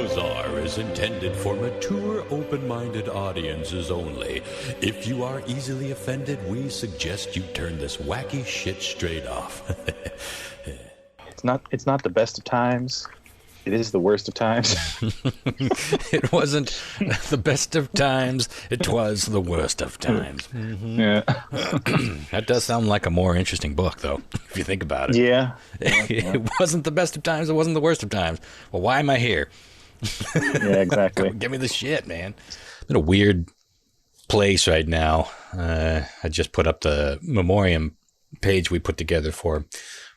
Bizarre is intended for mature, open-minded audiences only. If you are easily offended, we suggest you turn this wacky shit straight off. It's not the best of times. It is the worst of times. It wasn't the best of times. It was the worst of times. Mm-hmm. Yeah. That does sound like a more interesting book, though, if you think about it. Yeah. It wasn't the best of times. It wasn't the worst of times. Well, why am I here? Yeah, exactly. Give me the shit, man. I'm in a weird place right now. I just put up the memoriam page we put together for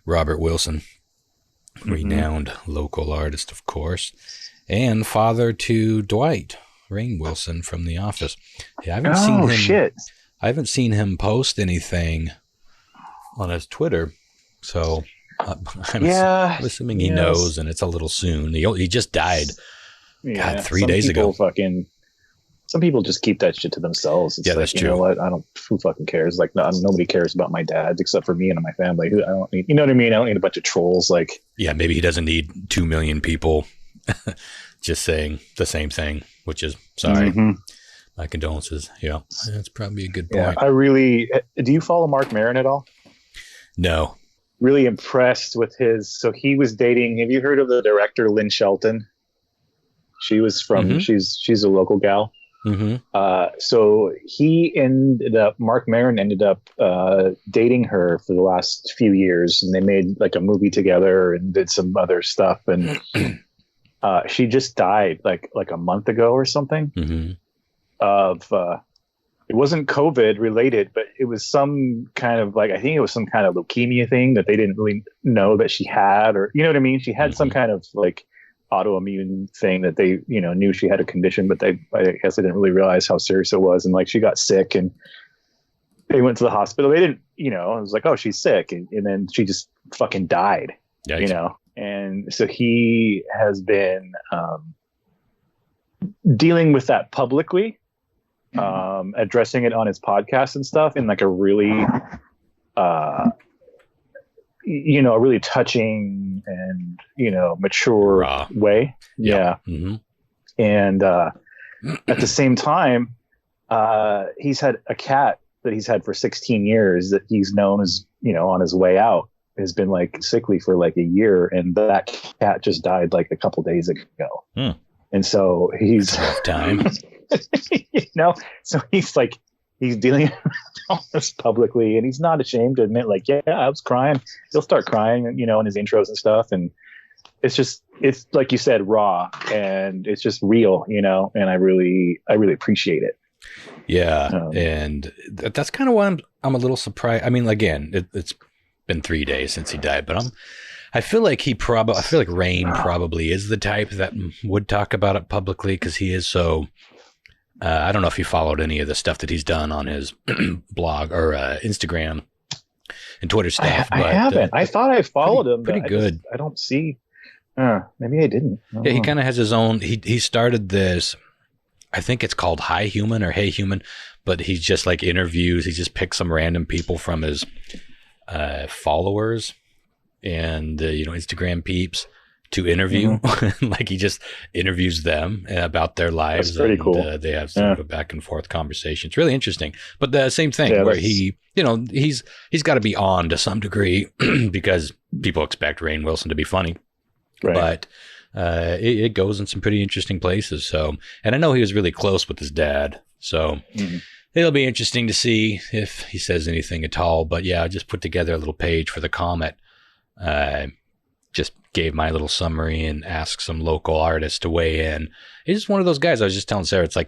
Robert Wilson, renowned local artist, of course, and father to Dwight Rainn Wilson from The Office. Yeah, I haven't seen him post anything on his Twitter, so I'm assuming he knows, and it's a little soon. He just died. Yeah, God, 3 days ago. Some people just keep that shit to themselves. It's that's true. You know what? Who fucking cares? Like, nobody cares about my dad except for me and my family. I don't need, you know what I mean? I don't need a bunch of trolls. Like, yeah, maybe he doesn't need 2 million people just saying the same thing, which is sorry. My condolences. Yeah, that's probably a good point. Yeah, do you follow Mark Maron at all? No. Really impressed with so he was dating, have you heard of the director Lynn Shelton? She was from, she's a local gal. So Mark Maron ended up dating her for the last few years, and they made like a movie together and did some other stuff. And she just died like a month ago or something it wasn't COVID related, but it was some kind of I think it was some kind of leukemia thing that they didn't really know that she had, or, you know what I mean? She had some kind of autoimmune thing that they, knew she had a condition, but I guess they didn't really realize how serious it was. And she got sick and they went to the hospital. They didn't, it was like, oh, she's sick. And then she just fucking died, Yikes. And so he has been dealing with that publicly, addressing it on his podcast and stuff in a really, a really touching and, mature way. Yeah. And at the same time, he's had a cat that he's had for 16 years that he's known as, on his way out, has been sickly for a year. And that cat just died a couple days ago. And so he's time. So he's dealing with all this publicly, and he's not ashamed to admit, I was crying. He'll start crying, in his intros and stuff. And it's like you said, raw, and it's just real, and I really appreciate it. Yeah. And that's kind of why I'm a little surprised. I mean, again, it's been 3 days since he died, but I feel like Rainn probably is the type that would talk about it publicly, because he is so, I don't know if you followed any of the stuff that he's done on his blog or Instagram and Twitter stuff. I haven't. I thought I followed him. Pretty good. I don't see. Maybe I didn't. Yeah, he kind of has his own. He started this. I think it's called Hi Human or Hey Human, but he's just interviews. He just picks some random people from his followers and Instagram peeps to interview. He just interviews them about their lives. That's pretty cool. They have sort of a back and forth conversation. It's really interesting. But the same thing where he's got to be on to some degree because people expect Rainn Wilson to be funny. Right. But it goes in some pretty interesting places. So, and I know he was really close with his dad. So it'll be interesting to see if he says anything at all. But yeah, I just put together a little page for the Comet. Just gave my little summary and asked some local artists to weigh in. He's just one of those guys. I was just telling Sarah, it's I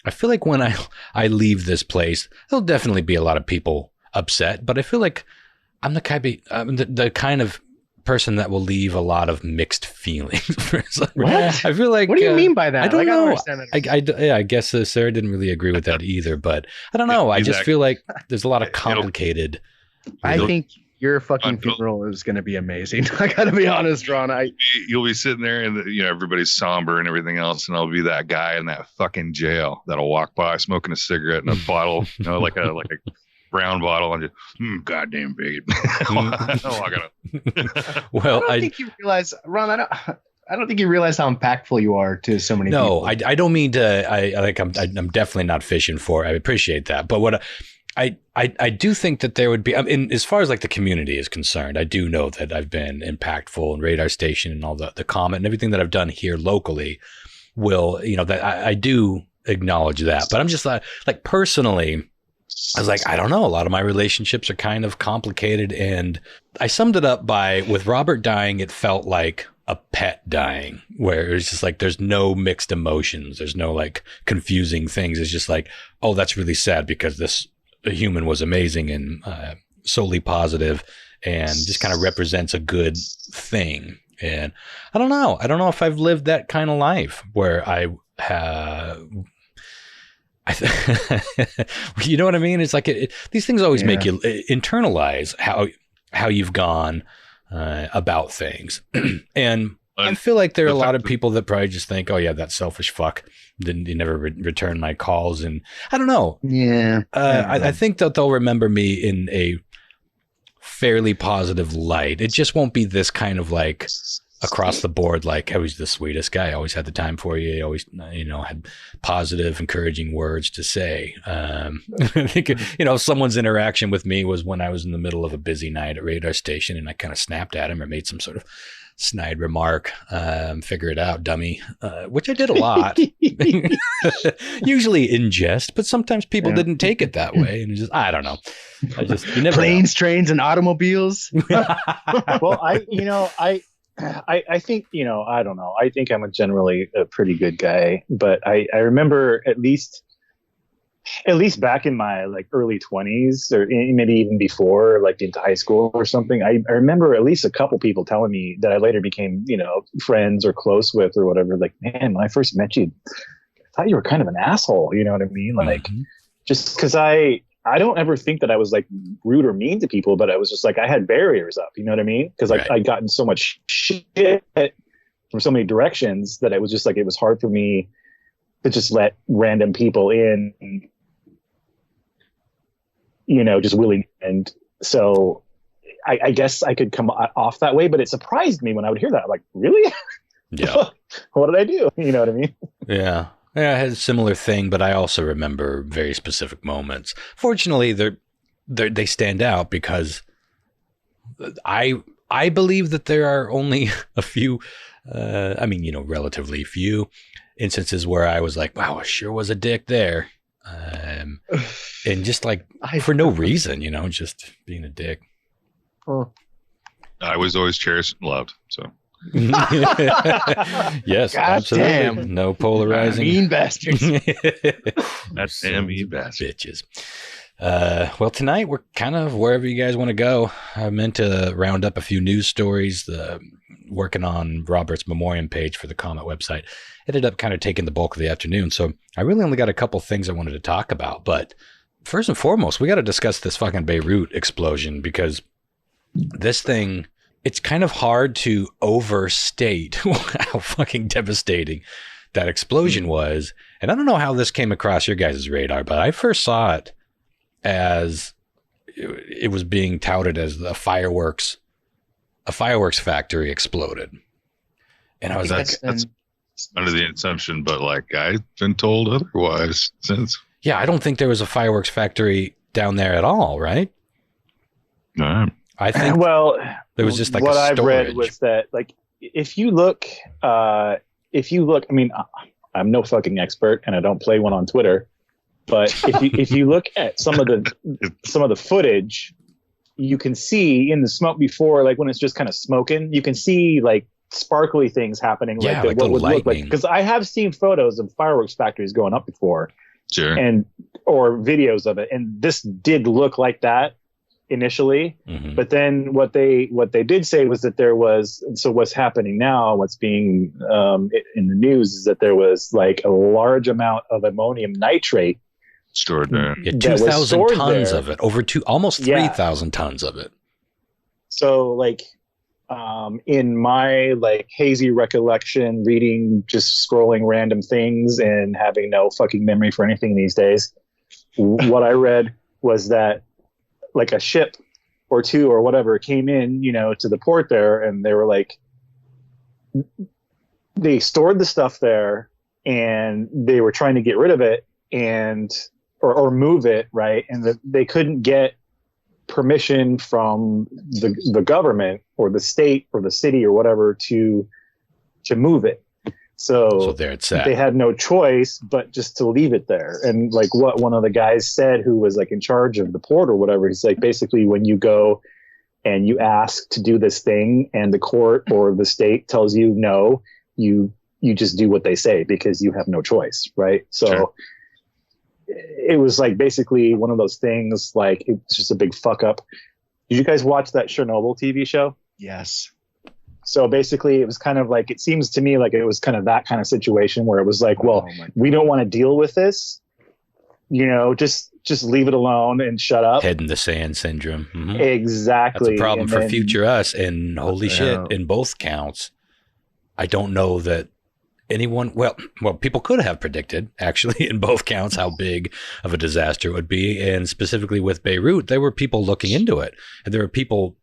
feel like when I leave this place, there'll definitely be a lot of people upset, but I feel like I'm the kind of person that will leave a lot of mixed feelings. What? I feel like. What do you mean by that? I don't know. I don't understand that. I guess Sarah didn't really agree with that either, but I don't know. I just feel like there's a lot of complicated. I think your fucking funeral is going to be amazing. I got to be honest, Ron. You'll be sitting there and everybody's somber and everything else, and I'll be that guy in that fucking jail that'll walk by smoking a cigarette and a bottle, like a brown bottle, and just goddamn big. Well, I don't think you realize, Ron. I don't think you realize how impactful you are to so many people. No, I don't mean to. I'm definitely not fishing for. I appreciate that, but what I do think that there would be. I mean, as far as like the community is concerned, I do know that I've been impactful in Radar Station and all the comment and everything that I've done here locally. Will that I do acknowledge that, but I'm just like personally. I was like, I don't know. A lot of my relationships are kind of complicated, and I summed it up by with Robert dying, it felt like a pet dying, where it's just like there's no mixed emotions, there's no like confusing things. It's just like, oh, that's really sad because this human was amazing and solely positive, and just kind of represents a good thing. And I don't know if I've lived that kind of life where I have. You know what I mean? It's like these things always make you internalize how you've gone about things. And I feel like there are a lot of people that probably just think, oh yeah, that selfish fuck didn't never return my calls. And I don't know. Yeah. I think that they'll remember me in a fairly positive light. It just won't be this kind of like across the board, like I was the sweetest guy. I always had the time for you. I always, had positive, encouraging words to say. I think, someone's interaction with me was when I was in the middle of a busy night at Radar Station, and I kind of snapped at him or made some sort of snide remark. Figure it out, dummy. Which I did a lot, usually in jest, but sometimes people didn't take it that way, and just I don't know. You never Planes, trains, and automobiles. Well, I think, I don't know. I think I'm generally a pretty good guy, but I remember at least back in my like early 20s or maybe even before, like into high school or something. I remember at least a couple people telling me that I later became, friends or close with or whatever. Like, man, when I first met you, I thought you were kind of an asshole. You know what I mean? Like, just because I don't ever think that I was like rude or mean to people, but I was just like, I had barriers up, you know what I mean? Because I'd gotten so much shit from so many directions that it was just like, it was hard for me to just let random people in, just willing. And so I guess I could come off that way, but it surprised me when I would hear that. I'm like, really? Yeah. What did I do? You know what I mean? Yeah. Yeah, I had a similar thing, but I also remember very specific moments. Fortunately, they stand out because I believe that there are only a few, relatively few instances where I was like, wow, I sure was a dick there. And just like for no reason, just being a dick. Oh. I was always cherished and loved, so. Yes, God absolutely. Damn. No polarizing. Mean bastards. That's damn mean bastards. Bitches. Well, tonight we're kind of wherever you guys want to go. I meant to round up a few news stories. Working on Robert's memoriam page for the Comet website ended up kind of taking the bulk of the afternoon. So I really only got a couple things I wanted to talk about. But first and foremost, we got to discuss this fucking Beirut explosion, because this thing, it's kind of hard to overstate how fucking devastating that explosion was. And I don't know how this came across your guys' radar, but I first saw it as it was being touted as a fireworks factory exploded. And I was that's under the assumption, but like I've been told otherwise since. Yeah, I don't think there was a fireworks factory down there at all, right? No. I think there was just like what a storage. I've read was that like if you look, I mean, I'm no fucking expert and I don't play one on Twitter, but if you look at some of the footage, you can see in the smoke before, like when it's just kind of smoking, you can see like sparkly things happening, yeah, like what would lightning. look like, because I have seen photos of fireworks factories going up before, sure, or videos of it, and this did look like that initially, but then what they did say was that there was, so what's happening now, what's being in the news is that there was like a large amount of ammonium nitrate stored there. Yeah, 2,000 tons of it, almost 3,000 tons of it. So like in my like hazy recollection, reading, just scrolling random things and having no fucking memory for anything these days, what I read was that like a ship or two or whatever came in, to the port there, and they were like, they stored the stuff there, and they were trying to get rid of it or move it, right? And they couldn't get permission from the government or the state or the city or whatever to move it. So there it's at. They had no choice but just to leave it there. And like what one of the guys said, who was like in charge of the port or whatever, he's like, basically when you go and you ask to do this thing and the court or the state tells you no, you just do what they say because you have no choice, right? So sure. It was like basically one of those things, like it's just a big fuck up. Did you guys watch that Chernobyl TV show? Yes. So basically it was kind of like, it seems to me like it was kind of that kind of situation where it was like, well, we don't want to deal with this, just leave it alone and shut up. Head in the sand syndrome. Mm-hmm. Exactly. That's a problem for future us. And holy shit, in both counts, I don't know that anyone, well, people could have predicted actually in both counts how big of a disaster it would be. And specifically with Beirut, there were people looking into it. And there were people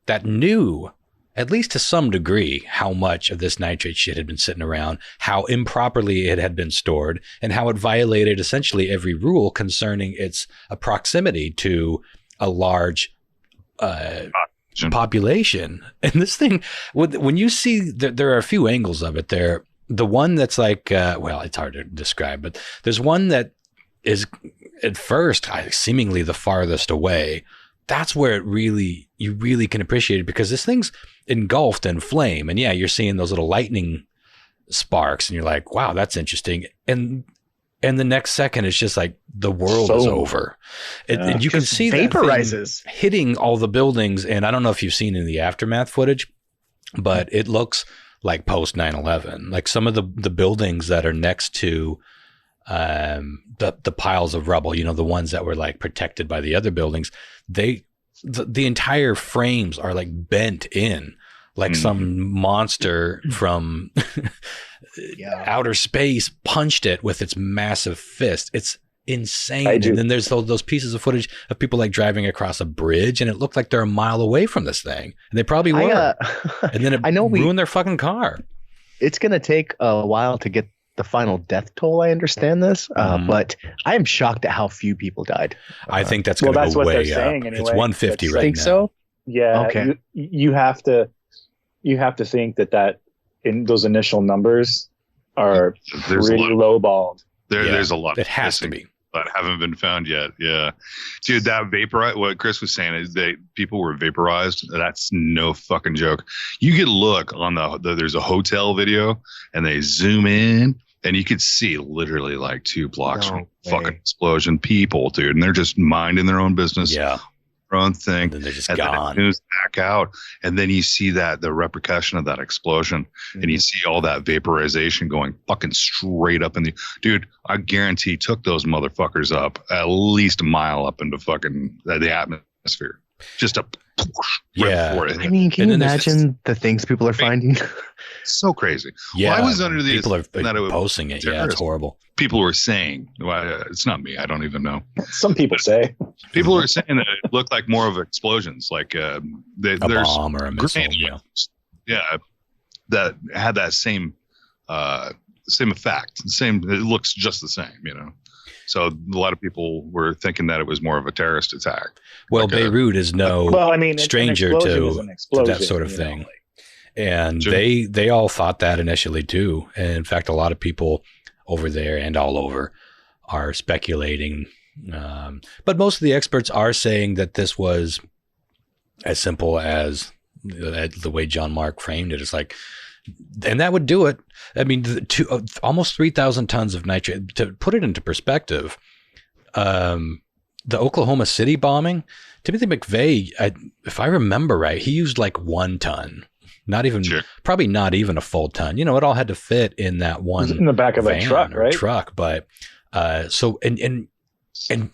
that knew, at least to some degree, how much of this nitrate shit had been sitting around, how improperly it had been stored, and how it violated essentially every rule concerning its proximity to a large population. And this thing, when you see, there are a few angles of it there. The one that's like, it's hard to describe, but there's one that is at first seemingly the farthest away. That's where you really can appreciate it, because this thing's engulfed in flame. And yeah, you're seeing those little lightning sparks and you're like, wow, that's interesting. And the next second, it's just like the world is over. And you can see vaporizes that hitting all the buildings. And I don't know if you've seen in the aftermath footage, but it looks like post 9/11, like some of the buildings that are next to the piles of rubble, the ones that were like protected by the other buildings, the entire frames are like bent in, like some monster from outer space punched it with its massive fist. It's insane. And then there's those pieces of footage of people like driving across a bridge, and it looked like they're a mile away from this thing, and they probably were. And then it ruined their fucking car. It's gonna take a while to get the final death toll. I understand this, but I am shocked at how few people died. I think that's going to go way up. Saying, anyway. It's 150 right think now. So? Yeah. Okay. You have to think that in those initial numbers are pretty lowballed. There's a lot. It has to be. That haven't been found yet. Yeah. Dude, that what Chris was saying is that people were vaporized. That's no fucking joke. You could look on there's a hotel video and they zoom in and you could see literally like 2 blocks from fucking explosion people, dude. And they're just minding their own business. Yeah. Their own thing. And then they're just gone. Then it moves back out. And then you see the repercussion of that explosion. And you see all that vaporization going fucking straight up in the dude. I guarantee took those motherfuckers up at least a mile up into fucking the atmosphere. Just a right before it. I mean, can you imagine the things people are finding? So crazy. Yeah. Well, I was under the people are posting it. Yeah, it's horrible. People were saying, it's not me. I don't even know. Some people say. People were saying that it looked like more of explosions, like a bomb or a missile. Yeah, that had that same effect. It looks just the same, So a lot of people were thinking that it was more of a terrorist attack. Well, like Beirut is stranger to that sort of thing. And they all thought that initially too. And in fact, a lot of people over there and all over are speculating. But most of the experts are saying that this was as simple as the way John Mark framed it. It's like, and that would do it. I mean, almost 3,000 tons of nitrate. To put it into perspective, the Oklahoma City bombing, Timothy McVeigh, if I remember right, he used like 1 ton. Probably not even a full ton. It all had to fit in that one in the back of a truck, right? Truck, but so and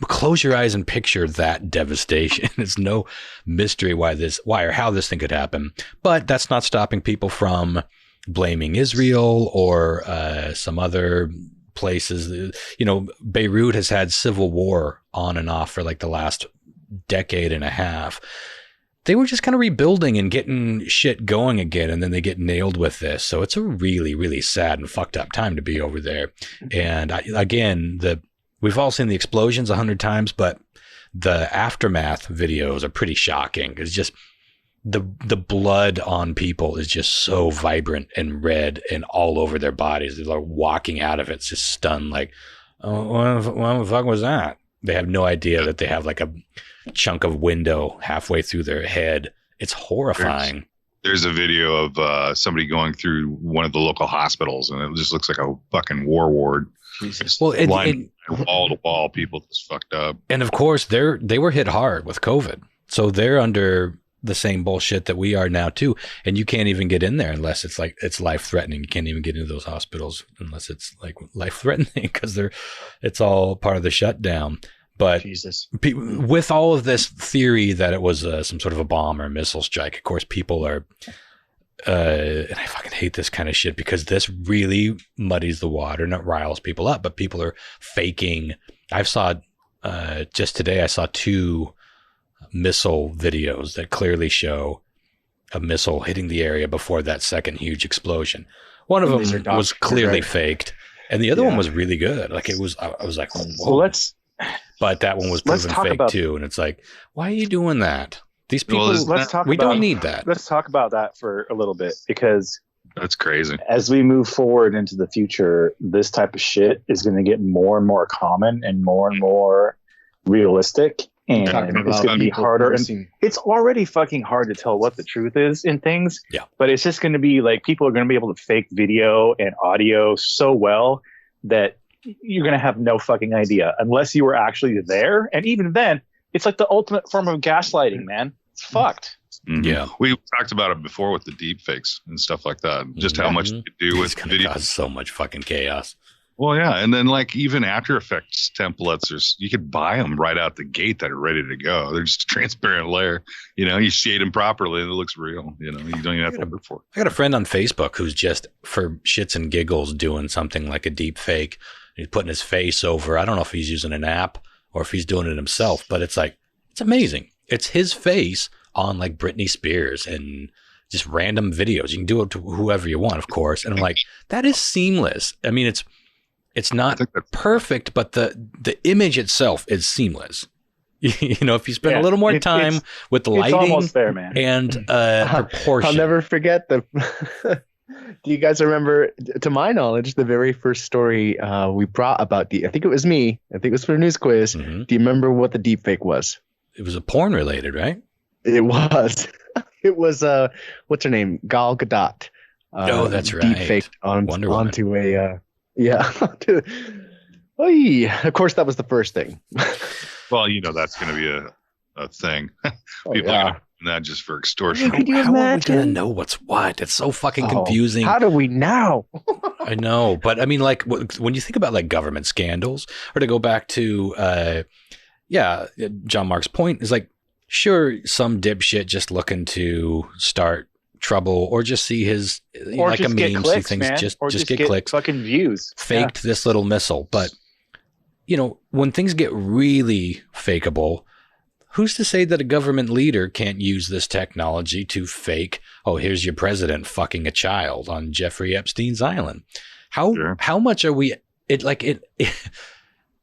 close your eyes and picture that devastation. It's no mystery why or how this thing could happen. But that's not stopping people from blaming Israel or some other places. Beirut has had civil war on and off for like the last decade and a half. they were just kind of rebuilding and getting shit going again, and then they get nailed with this. So it's a really, really sad and fucked up time to be over there. And we've all seen the explosions 100 times, but the aftermath videos are pretty shocking. It's just the blood on people is just so vibrant and red and all over their bodies. They're like walking out of it, just stunned, like, oh, what the fuck was that? They have no idea that they have like a chunk of window halfway through their head. It's horrifying. There's a video of somebody going through one of the local hospitals, and it just looks like a fucking war ward. Jesus. Well, wall to wall, people just fucked up. And of course, they were hit hard with COVID, so they're under the same bullshit that we are now too. And you can't even get in there unless it's life threatening. You can't even get into those hospitals unless it's like life threatening because it's all part of the shutdown. But Jesus. With all of this theory that it was some sort of a bomb or a missile strike, of course, people are, and I fucking hate this kind of shit because this really muddies the water and it riles people up. But people are faking. Just today, I saw 2 missile videos that clearly show a missile hitting the area before that second huge explosion. One of them was clearly faked, and the other one was really good. Like I was like, whoa. Well, but that one was proven fake too, and it's like, why are you doing that? These people, we don't need that. Let's talk about that for a little bit because that's crazy. As we move forward into the future, this type of shit is going to get more and more common and more realistic. And it's going to be harder. And it's already fucking hard to tell what the truth is in things. Yeah. But it's just going to be like people are going to be able to fake video and audio so well that you're going to have no fucking idea unless you were actually there. And even then, it's like the ultimate form of gaslighting, man. It's fucked. Mm-hmm. Yeah. We talked about it before with the deep fakes and stuff like that. Just how much you do with video. Cause so much fucking chaos. Well, yeah, and then like even After Effects templates, you could buy them right out the gate that are ready to go. They're just a transparent layer. You shade them properly and it looks real. You don't even have to look for it. I got a friend on Facebook who's just for shits and giggles doing something like a deep fake. He's putting his face over. I don't know if he's using an app or if he's doing it himself, but it's like, it's amazing. It's his face on like Britney Spears and just random videos. You can do it to whoever you want, of course. And I'm like, that is seamless. I mean, it's not perfect, but the image itself is seamless. If you spend a little more time with the lighting, it's almost there, man. And proportion. I'll never forget do you guys remember, to my knowledge, the very first story we brought about I think it was me. I think it was for a news quiz. Mm-hmm. Do you remember what the deepfake was? It was a porn related, right? It was. It was, what's her name? Gal Gadot. Oh, that's right. Deepfaked onto a... Yeah. Of course, that was the first thing. Well, that's going to be a thing. People are doing that just for extortion. How are we going to know what's what? It's so fucking confusing. How do we know? I know. But I mean, like when you think about like government scandals, or to go back to, John Mark's point is like, sure, some dipshit just looking to start trouble or just see his or like just a meme, clicks, see things, man. just get clicks, fucking views, faked this little missile. But when things get really fakeable, who's to say that a government leader can't use this technology to fake, here's your president fucking a child on Jeffrey Epstein's island? How much are we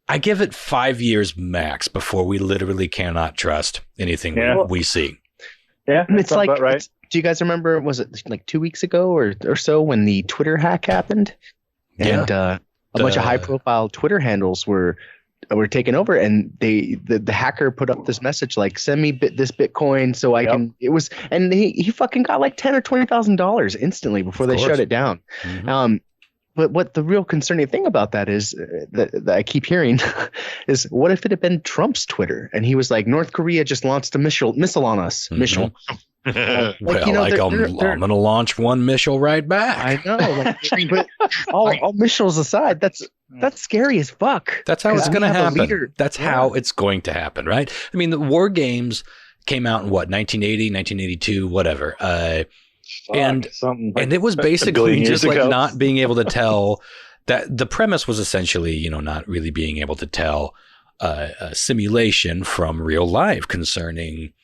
I give it 5 years max before we literally cannot trust anything we see. Yeah, it's like, right. Do you guys remember, was it like 2 weeks ago or so when the Twitter hack happened? And a bunch of high profile Twitter handles were taken over, and the hacker put up this message like, send me this Bitcoin so I can, and he fucking got like $10,000 or $20,000 instantly before they shut it down. Mm-hmm. But what the real concerning thing about that is that I keep hearing is, what if it had been Trump's Twitter and he was like, North Korea just launched a missile on us. Mm-hmm. Missile. I'm going to launch one missile right back. I know. But all missiles aside, that's scary as fuck. That's how it's going to happen. That's how it's going to happen, right? I mean, the war games came out in 1980, 1982, whatever. And it was basically just like not being able to tell that the premise was essentially, not really being able to tell a simulation from real life concerning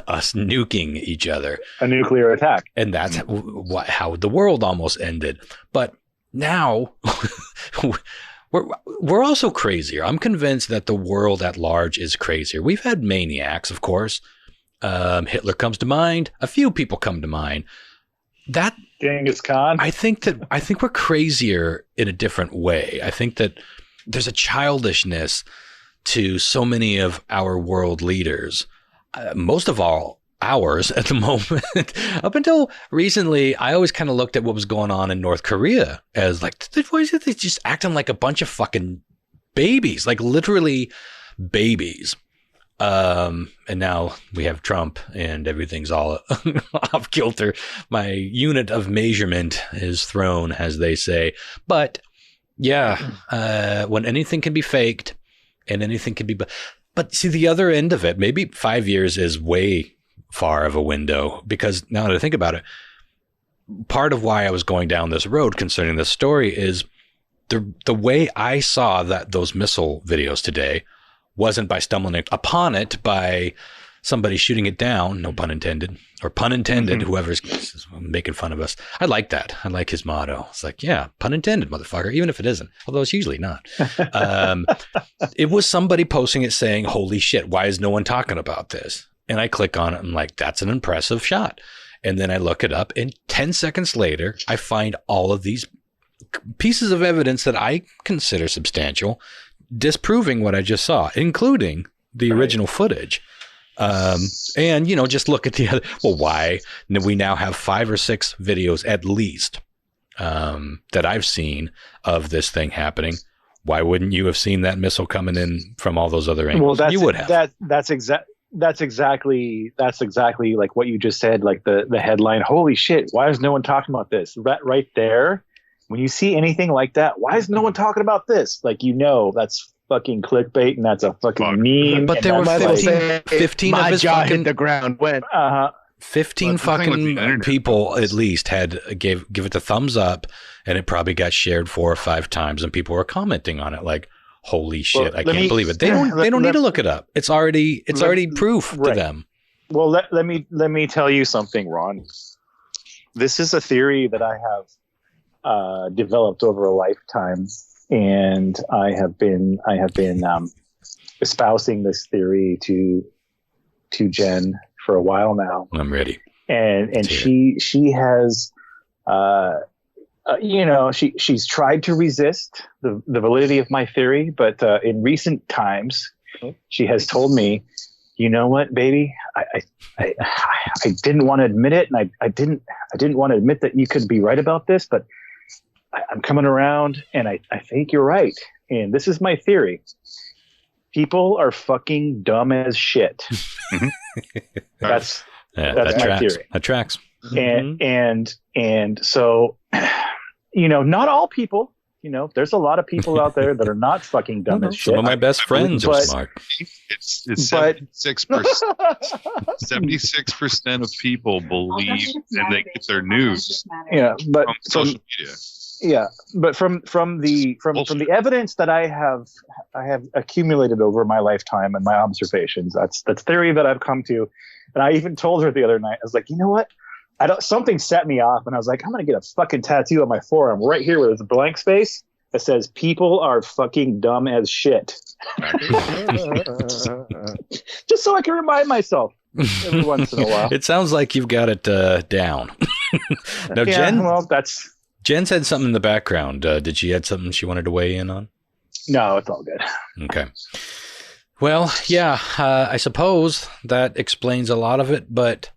us nuking each other. A nuclear attack. And that's how the world almost ended. But now we're also crazier. I'm convinced that the world at large is crazier. We've had maniacs, of course. Hitler comes to mind. A few people come to mind. That Genghis Khan. I think we're crazier in a different way. I think that there's a childishness to so many of our world leaders. Most of all, ours at the moment. Up until recently, I always kind of looked at what was going on in North Korea as like, why is it they just acting like a bunch of fucking babies, like literally babies. And now we have Trump and everything's all off kilter. My unit of measurement is thrown, as they say. But yeah, when anything can be faked and anything can be, but see the other end of it, maybe 5 years is way far of a window, because now that I think about it, part of why I was going down this road concerning this story is the way I saw those missile videos today wasn't by stumbling upon it by somebody shooting it down, no pun intended, or pun intended, whoever's making fun of us. I like that. I like his motto. It's like, yeah, pun intended, motherfucker, even if it isn't, although it's usually not. It was somebody posting it saying, holy shit, why is no one talking about this? And I click on it and I'm like, that's an impressive shot. And then I look it up and 10 seconds later, I find all of these pieces of evidence that I consider substantial, disproving what I just saw, including the original footage. And, just look at the other, why we now have 5 or 6 videos at least that I've seen of this thing happening. Why wouldn't you have seen that missile coming in from all those other angles? Well, you would have. That's exactly like what you just said, like the headline, holy shit, why is no one talking about this? Right there. When you see anything like that, why is no one talking about this? Like, that's fucking clickbait and that's a fucking meme. But there were 15 my of his jaw fucking hit the ground went. 15 fucking people at least give it the thumbs up, and it probably got shared 4 or 5 times, and people were commenting on it like, holy shit, I can't believe it. They don't need to look it up. It's already proof to them. Well, let me tell you something, Ron. This is a theory that I have developed over a lifetime, and I have been espousing this theory to Jen for a while now. I'm ready. And she has she's tried to resist the validity of my theory, but in recent times she has told me, you know what, baby, I didn't want to admit it, and I didn't want to admit that you could be right about this, but I'm coming around, and I think you're right. And this is my theory. People are fucking dumb as shit. That's my theory. That tracks. And so, not all people, there's a lot of people out there that are not fucking dumb as shit. Some of my best friends are smart. It's 76%. 76% of people believe, and they get their news from social media. Yeah, but from the evidence that I have accumulated over my lifetime and my observations, that's theory that I've come to. And I even told her the other night, I was like, you know what? Something set me off, and I was like, I'm gonna get a fucking tattoo on my forearm right here where there's a blank space that says "People are fucking dumb as shit," just so I can remind myself every once in a while. It sounds like you've got it down. Now, Jen. Well, Jen said something in the background. Did she add something she wanted to weigh in on? No, it's all good. Okay. Well, yeah, I suppose that explains a lot of it, but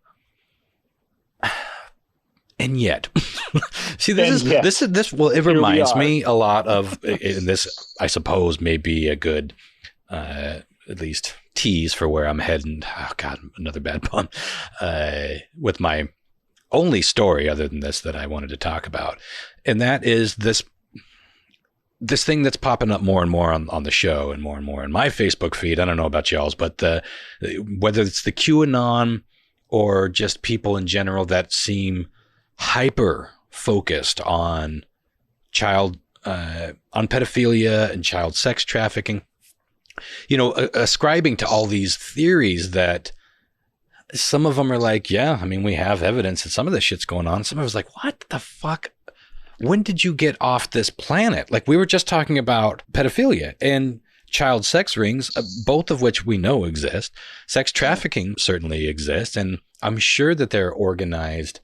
and yet, see, this reminds me a lot of, and this, I suppose, may be a good, at least tease for where I'm heading. Oh God, another bad pun, with my only story other than this that I wanted to talk about. And that is this thing that's popping up more and more on the show and more in my Facebook feed. I don't know about y'all's, but whether it's the QAnon or just people in general that seem hyper focused on on pedophilia and child sex trafficking, ascribing to all these theories that some of them are like, yeah, I mean, we have evidence that some of this shit's going on. Some of us like, what the fuck? When did you get off this planet? Like, we were just talking about pedophilia and child sex rings, both of which we know exist. Sex trafficking certainly exists. And I'm sure that there are organized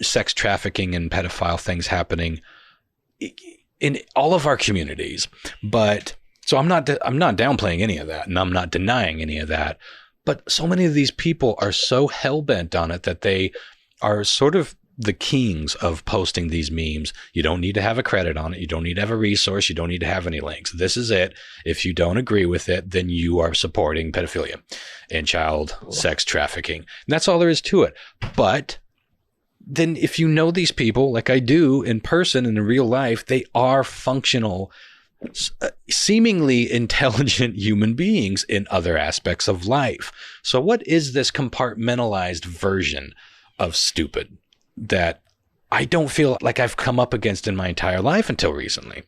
sex trafficking and pedophile things happening in all of our communities. But so I'm not downplaying any of that, and I'm not denying any of that. But so many of these people are so hell-bent on it that they are sort of the kings of posting these memes. You don't need to have a credit on it. You don't need to have a resource. You don't need to have any links. This is it. If you don't agree with it, then you are supporting pedophilia and child sex trafficking. And that's all there is to it. But then if you know these people, like I do in person and in real life, they are functional, seemingly intelligent human beings in other aspects of life. So what is this compartmentalized version of stupid that I don't feel like I've come up against in my entire life until recently?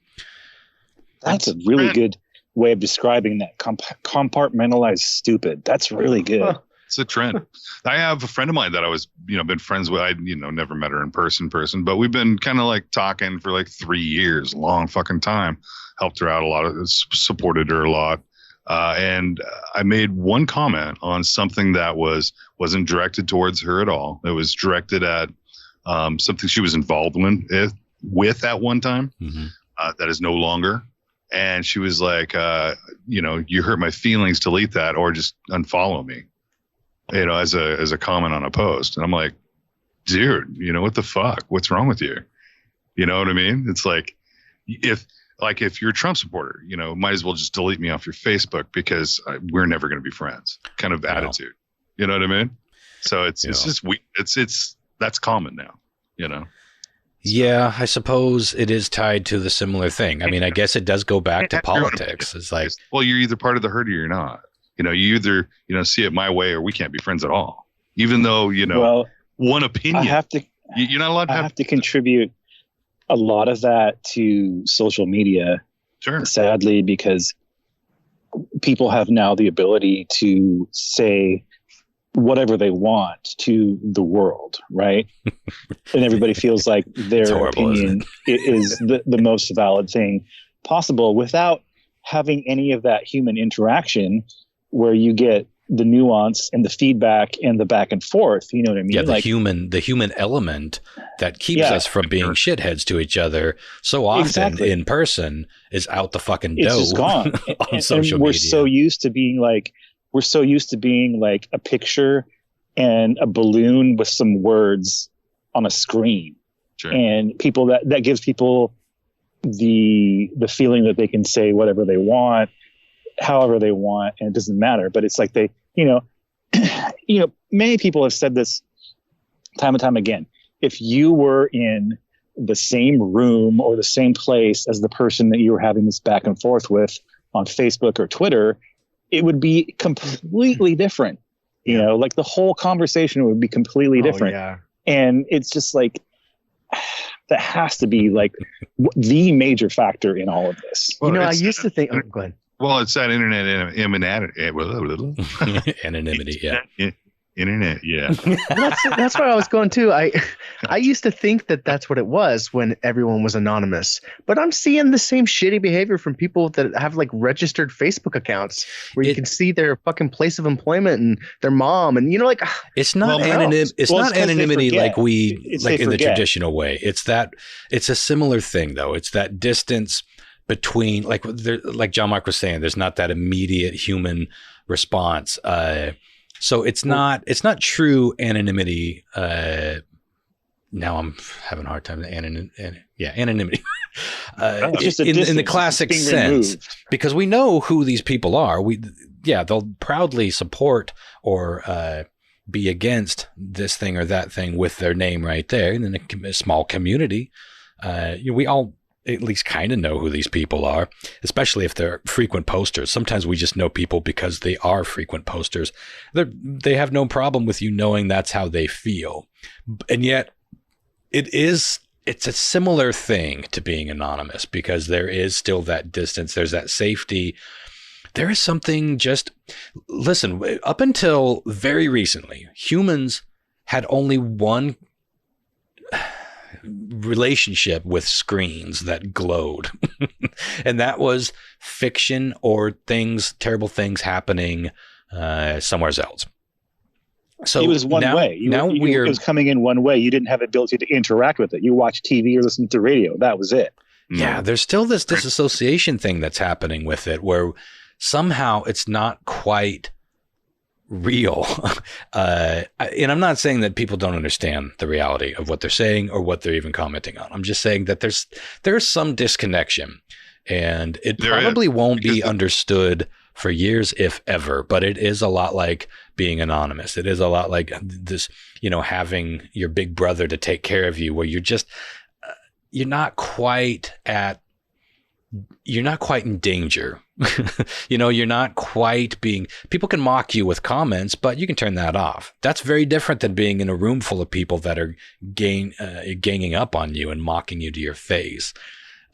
That's a really good way of describing that. Compartmentalized stupid. That's really good. It's a trend. I have a friend of mine that I was, been friends with. I, never met her in person, but we've been kind of like talking for like 3 years, long fucking time. Helped her out a lot, supported her a lot. And I made one comment on something that wasn't directed towards her at all. It was directed at something she was involved with at one time, that is no longer. And she was like, you hurt my feelings, delete that, or just unfollow me, as a comment on a post. And I'm like, dude, what the fuck? What's wrong with you? You know what I mean? It's like, if you're a Trump supporter, might as well just delete me off your Facebook because we're never going to be friends kind of attitude. You know what I mean? So it's just weak. That's common now, Yeah, I suppose it is tied to the similar thing. I mean, I guess it does go back to politics. It's like, well, you're either part of the herd or you're not. You either, see it my way or we can't be friends at all. Even though, one opinion. You're not allowed to have to contribute a lot of that to social media, sure, sadly, because people have now the ability to say whatever they want to the world, right? And everybody feels like their opinion is the most valid thing possible without having any of that human interaction where you get the nuance and the feedback and the back and forth. You know what I mean? Yeah, the human element that keeps us from being shitheads to each other so often in person is out the fucking door. It's just gone on social and we're media. So used to being like a picture and a balloon with some words on a screen. Sure. And people that gives people the feeling that they can say whatever they want, however they want, and it doesn't matter. But it's like they, many people have said this time and time again. If you were in the same room or the same place as the person that you were having this back and forth with on Facebook or Twitter, it would be completely different. Like the whole conversation would be completely different. Yeah. And it's just like, that has to be like the major factor in all of this. Well, I used to think, go ahead. Well, it's that internet anonymity. Yeah. Internet. Yeah. That's where I was going too. I used to think that that's what it was when everyone was anonymous, but I'm seeing the same shitty behavior from people that have like registered Facebook accounts where you can see their fucking place of employment and their mom, and it's not anonymity like in the traditional way. It's a similar thing though. It's that distance between, like John Mark was saying, there's not that immediate human response. So it's not true anonymity. Now I'm having a hard time with anonymity. It's just in the classic sense, because we know who these people are. They'll proudly support or be against this thing or that thing with their name right there. And in a small community, we all at least kind of know who these people are, especially if they're frequent posters. Sometimes we just know people because they are frequent posters. They have no problem with you knowing that's how they feel. And yet it's a similar thing to being anonymous, because there is still that distance. There's that safety there is something just, listen, up until very recently, humans had only one relationship with screens that glowed. And that was fiction or terrible things happening somewhere else. So it was one way. It was coming in one way. You didn't have the ability to interact with it. You watch TV or listen to radio. That was it. Yeah, there's still this disassociation thing that's happening with it where somehow it's not quite real. And I'm not saying that people don't understand the reality of what they're saying or what they're even commenting on. I'm just saying that there's some disconnection, and it probably won't be understood for years, if ever, but it is a lot like being anonymous. It is a lot like this, having your big brother to take care of you, where you're just, you're not quite in danger. You're not quite people can mock you with comments, but you can turn that off. That's very different than being in a room full of people that are ganging up on you and mocking you to your face.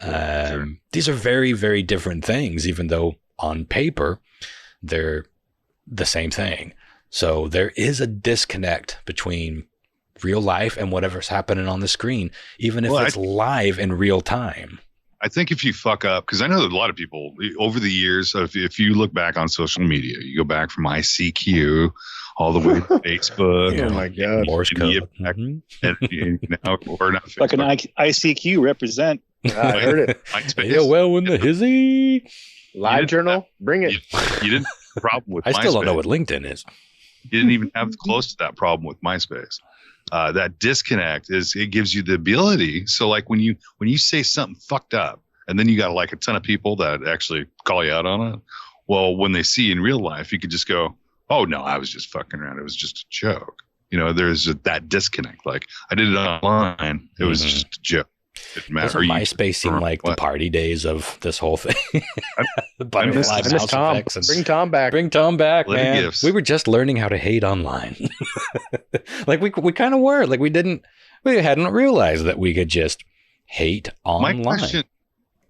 Sure. These are very, very different things, even though on paper they're the same thing. So there is a disconnect between real life and whatever's happening on the screen, even if it's live in real time. I think if you fuck up, because I know that a lot of people over the years, if you look back on social media, you go back from ICQ all the way to Facebook. Oh my God. Morse code. Or not fucking ICQ represent. I heard it. Yeah, well, in the hizzy. Live journal, bring it. You didn't have a problem with I still MySpace. don't know what LinkedIn is. You didn't even have close to that problem with MySpace. That disconnect it gives you the ability. So like when you say something fucked up and then you got like a ton of people that actually call you out on it. Well, when they see you in real life, you could just go, oh no, I was just fucking around. It was just a joke. There's that disconnect. Like I did it online. It was just a joke. Doesn't MySpace seem like the party days of this whole thing? I miss Tom. Bring Tom back. Bring Tom back, man. We were just learning how to hate online. Like we kind of were. Like we hadn't realized that we could just hate online.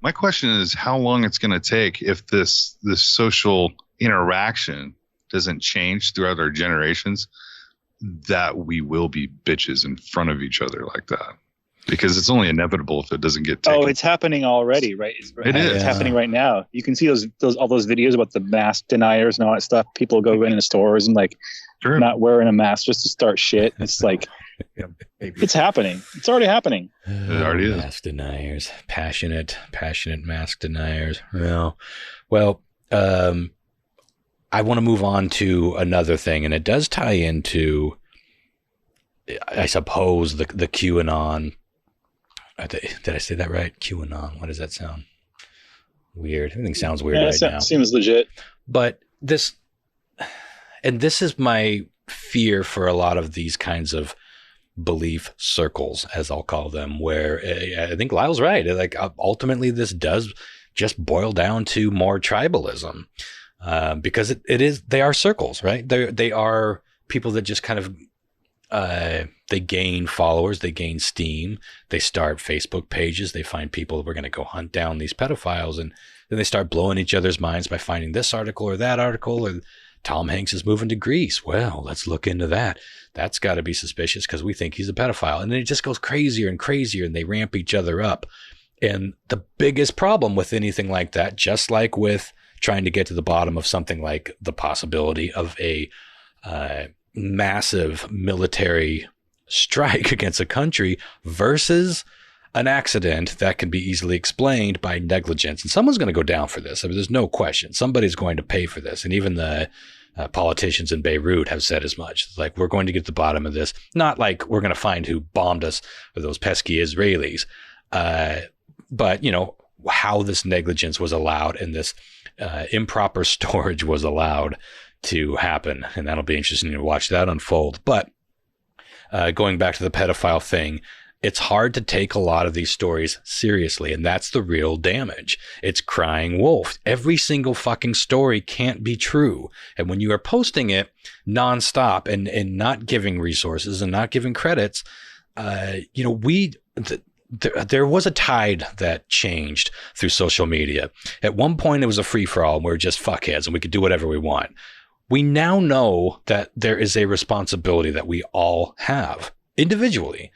My question is how long it's going to take if this social interaction doesn't change throughout our generations, that we will be bitches in front of each other like that. Because it's only inevitable if it doesn't get taken. Oh, it's happening already, right? It's happening right now. You can see all those videos about the mask deniers and all that stuff. People go into stores and not wearing a mask just to start shit. It's like it's happening. It's already happening. It already is. Mask deniers, passionate mask deniers. Well, I want to move on to another thing, and it does tie into, I suppose, the QAnon. Did I say that right? QAnon. What does that sound? Weird. Everything sounds weird now. Seems legit. But this is my fear for a lot of these kinds of belief circles, as I'll call them, where I think Lyle's right. Like ultimately, this does just boil down to more tribalism, because they are circles, right? They are people that just kind of. They gain followers, they gain steam, they start Facebook pages, they find people we're going to go hunt down these pedophiles, and then they start blowing each other's minds by finding this article or that article, or Tom Hanks is moving to Greece. Well, let's look into that. That's got to be suspicious because we think he's a pedophile. And then it just goes crazier and crazier, and they ramp each other up. And the biggest problem with anything like that, just like with trying to get to the bottom of something like the possibility of a massive military strike against a country versus an accident that can be easily explained by negligence. And someone's going to go down for this. I mean, there's no question. Somebody's going to pay for this. And even the politicians in Beirut have said as much. It's like, we're going to get to the bottom of this. Not like we're going to find who bombed us or those pesky Israelis. But, how this negligence was allowed and this improper storage was allowed to happen. And that'll be interesting to watch that unfold. But going back to the pedophile thing, it's hard to take a lot of these stories seriously. And that's the real damage. It's crying wolf. Every single fucking story can't be true. And when you are posting it nonstop and not giving resources and not giving credits, there was a tide that changed through social media. At one point, it was a free-for-all, and we were just fuckheads, and we could do whatever we want. We now know that there is a responsibility that we all have individually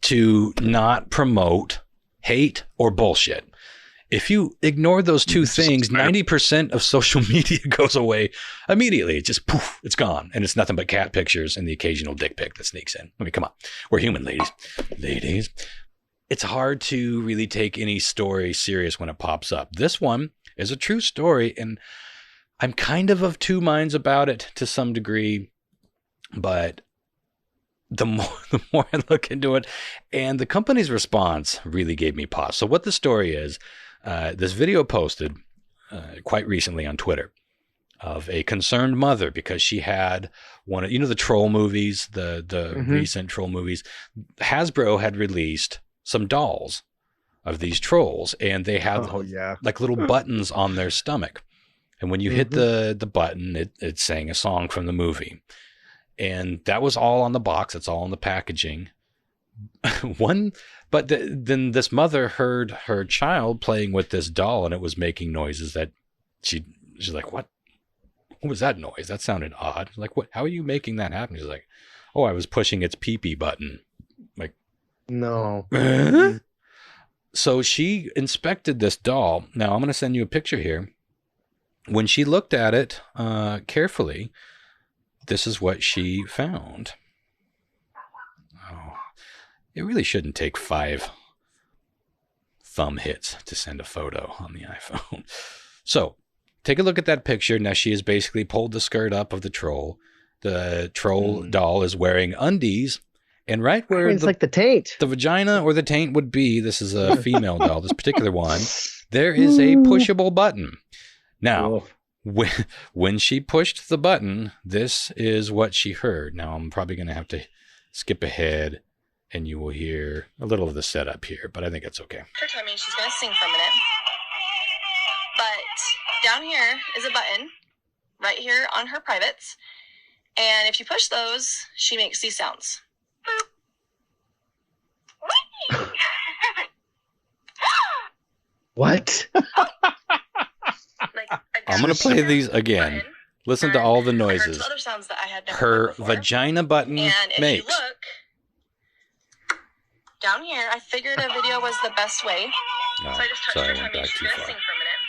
to not promote hate or bullshit. If you ignore those two things, 90% of social media goes away immediately. It just poof, it's gone. And it's nothing but cat pictures and the occasional dick pic that sneaks in. I mean, come on. We're human, ladies. Ladies. It's hard to really take any story serious when it pops up. This one is a true story, and I'm kind of two minds about it to some degree, but the more I look into it, and the company's response really gave me pause. So what the story is, this video posted quite recently on Twitter of a concerned mother because she had one of, the troll movies, the recent troll movies. Hasbro had released some dolls of these trolls, and they had like little buttons on their stomach. And when you hit the button, it sang a song from the movie. And that was all on the box. It's all in the packaging. But then this mother heard her child playing with this doll, and it was making noises that she's like, what was that noise? That sounded odd. Like, what? How are you making that happen? She's like, oh, I was pushing its pee-pee button. Like, no. So she inspected this doll. Now I'm going to send you a picture here. When she looked at it carefully, this is what she found. Oh, it really shouldn't take 5 thumb hits to send a photo on the iPhone. So take a look at that picture. Now she has basically pulled the skirt up of the troll. The troll doll is wearing undies. And right where it's like the taint, the vagina or the taint would be, this is a female doll, this particular one, there is a pushable button. Now, when she pushed the button, this is what she heard. Now, I'm probably going to have to skip ahead, and you will hear a little of the setup here, but I think it's okay. Her tummy, she's going to sing for a minute. But down here is a button, right here on her privates. And if you push those, she makes these sounds. What? I'm going to play these again. Listen to all the noises her vagina button makes. You look down here, I figured a video was the best way. No, so I just touched her tummy. She's going to sing for a minute.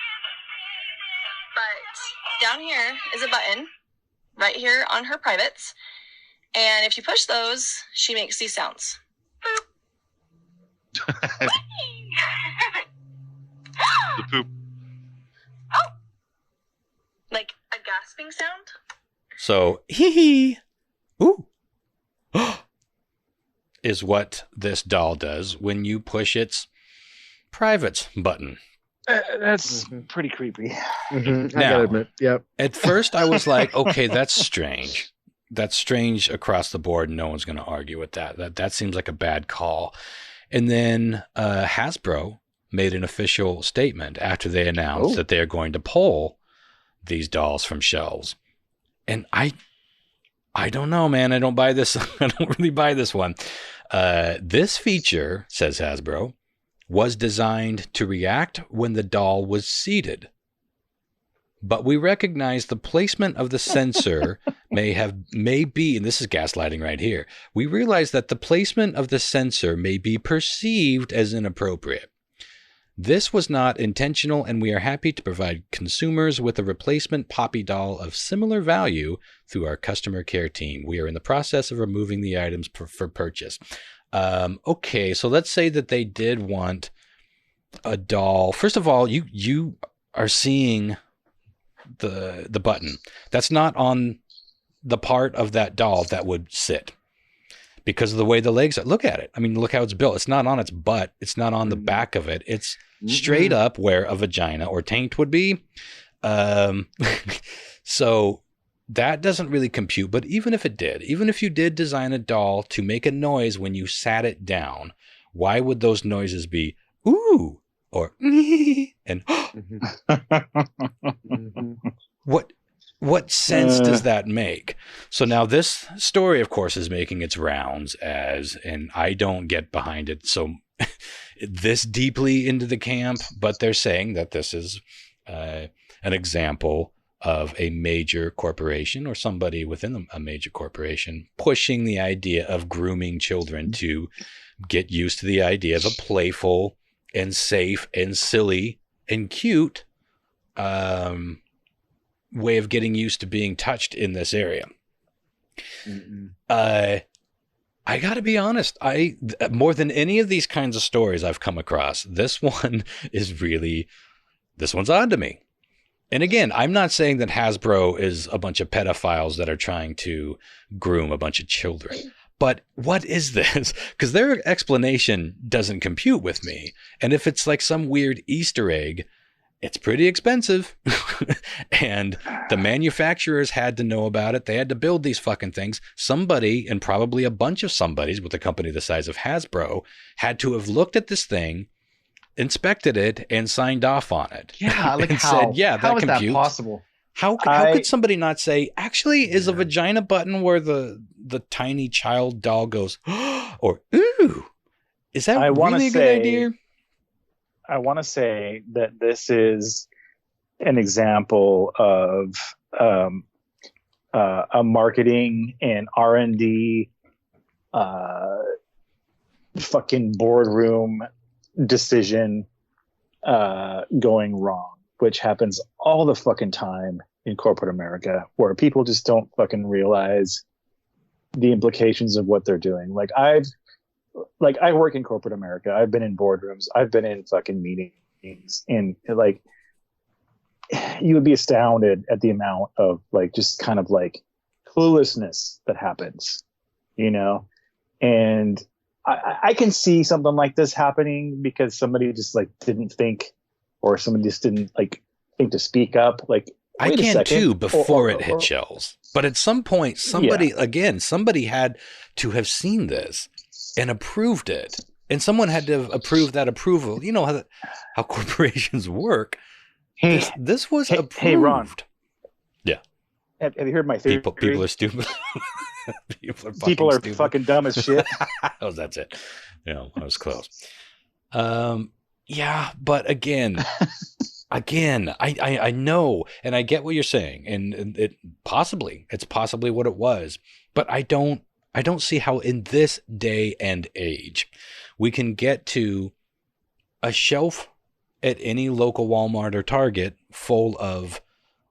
But down here is a button right here on her privates. And if you push those, she makes these sounds. The poop. Oh. Like a gasping sound? So, hee ooh, is what this doll does when you push its privates button. That's pretty creepy. I gotta admit, yep. At first I was like, okay, that's strange. That's strange across the board. No one's going to argue with that. That seems like a bad call. And then Hasbro made an official statement after they announced that they are going to pull these dolls from shelves. And I don't know, man. I don't buy this. I don't really buy this one. This feature, says Hasbro, was designed to react when the doll was seated. But we recognize the placement of the sensor may be, and this is gaslighting right here. We realize that the placement of the sensor may be perceived as inappropriate. This was not intentional, and we are happy to provide consumers with a replacement Poppy doll of similar value through our customer care team. We are in the process of removing the items for purchase. Okay, so let's say that they did want a doll. First of all, you are seeing the button. That's not on the part of that doll that would sit because of the way the legs are. Look at it. I mean, look how it's built. It's not on its butt. It's not on the back of it. It's straight up where a vagina or taint would be. So that doesn't really compute. But even if it did, even if you did design a doll to make a noise when you sat it down, why would those noises be ooh or and what sense does that make? So now this story, of course, is making its rounds and I don't get behind it so this deeply into the camp, but they're saying that this is an example of a major corporation or somebody within a major corporation pushing the idea of grooming children to get used to the idea of a playful and safe and silly and cute way of getting used to being touched in this area. I got to be honest. More than any of these kinds of stories I've come across, this one's odd to me. And again, I'm not saying that Hasbro is a bunch of pedophiles that are trying to groom a bunch of children. But what is this? Because their explanation doesn't compute with me. And if it's like some weird Easter egg, it's pretty expensive. And the manufacturers had to know about it. They had to build these fucking things. Somebody, and probably a bunch of somebodies with a company the size of Hasbro, had to have looked at this thing, inspected it, and signed off on it. Yeah, like and how? Said, yeah, how that is computes. that possible? How could somebody not say, actually, is a vagina button where the tiny child doll goes, or, ooh, is that really a good idea? I want to say that this is an example of a marketing and R&D fucking boardroom decision going wrong, which happens all the fucking time in corporate America, where people just don't fucking realize the implications of what they're doing. I work in corporate America. I've been in boardrooms. I've been in fucking meetings, and like, you would be astounded at the amount of like, just kind of like cluelessness that happens, you know? And I can see something like this happening because somebody just like didn't think, or somebody just didn't like think to speak up. Like, I can too before it hit shelves. But at some point, somebody had to have seen this and approved it. And someone had to approve that approval. You know how corporations work. Hey, this was approved. Hey, Ron. Yeah. Have you heard my theory? People are stupid. People are fucking dumb as shit. Oh, that's it. Yeah, I was close. Yeah, but again, I know, and I get what you're saying, and it's possibly what it was, but I don't see how in this day and age we can get to a shelf at any local Walmart or Target full of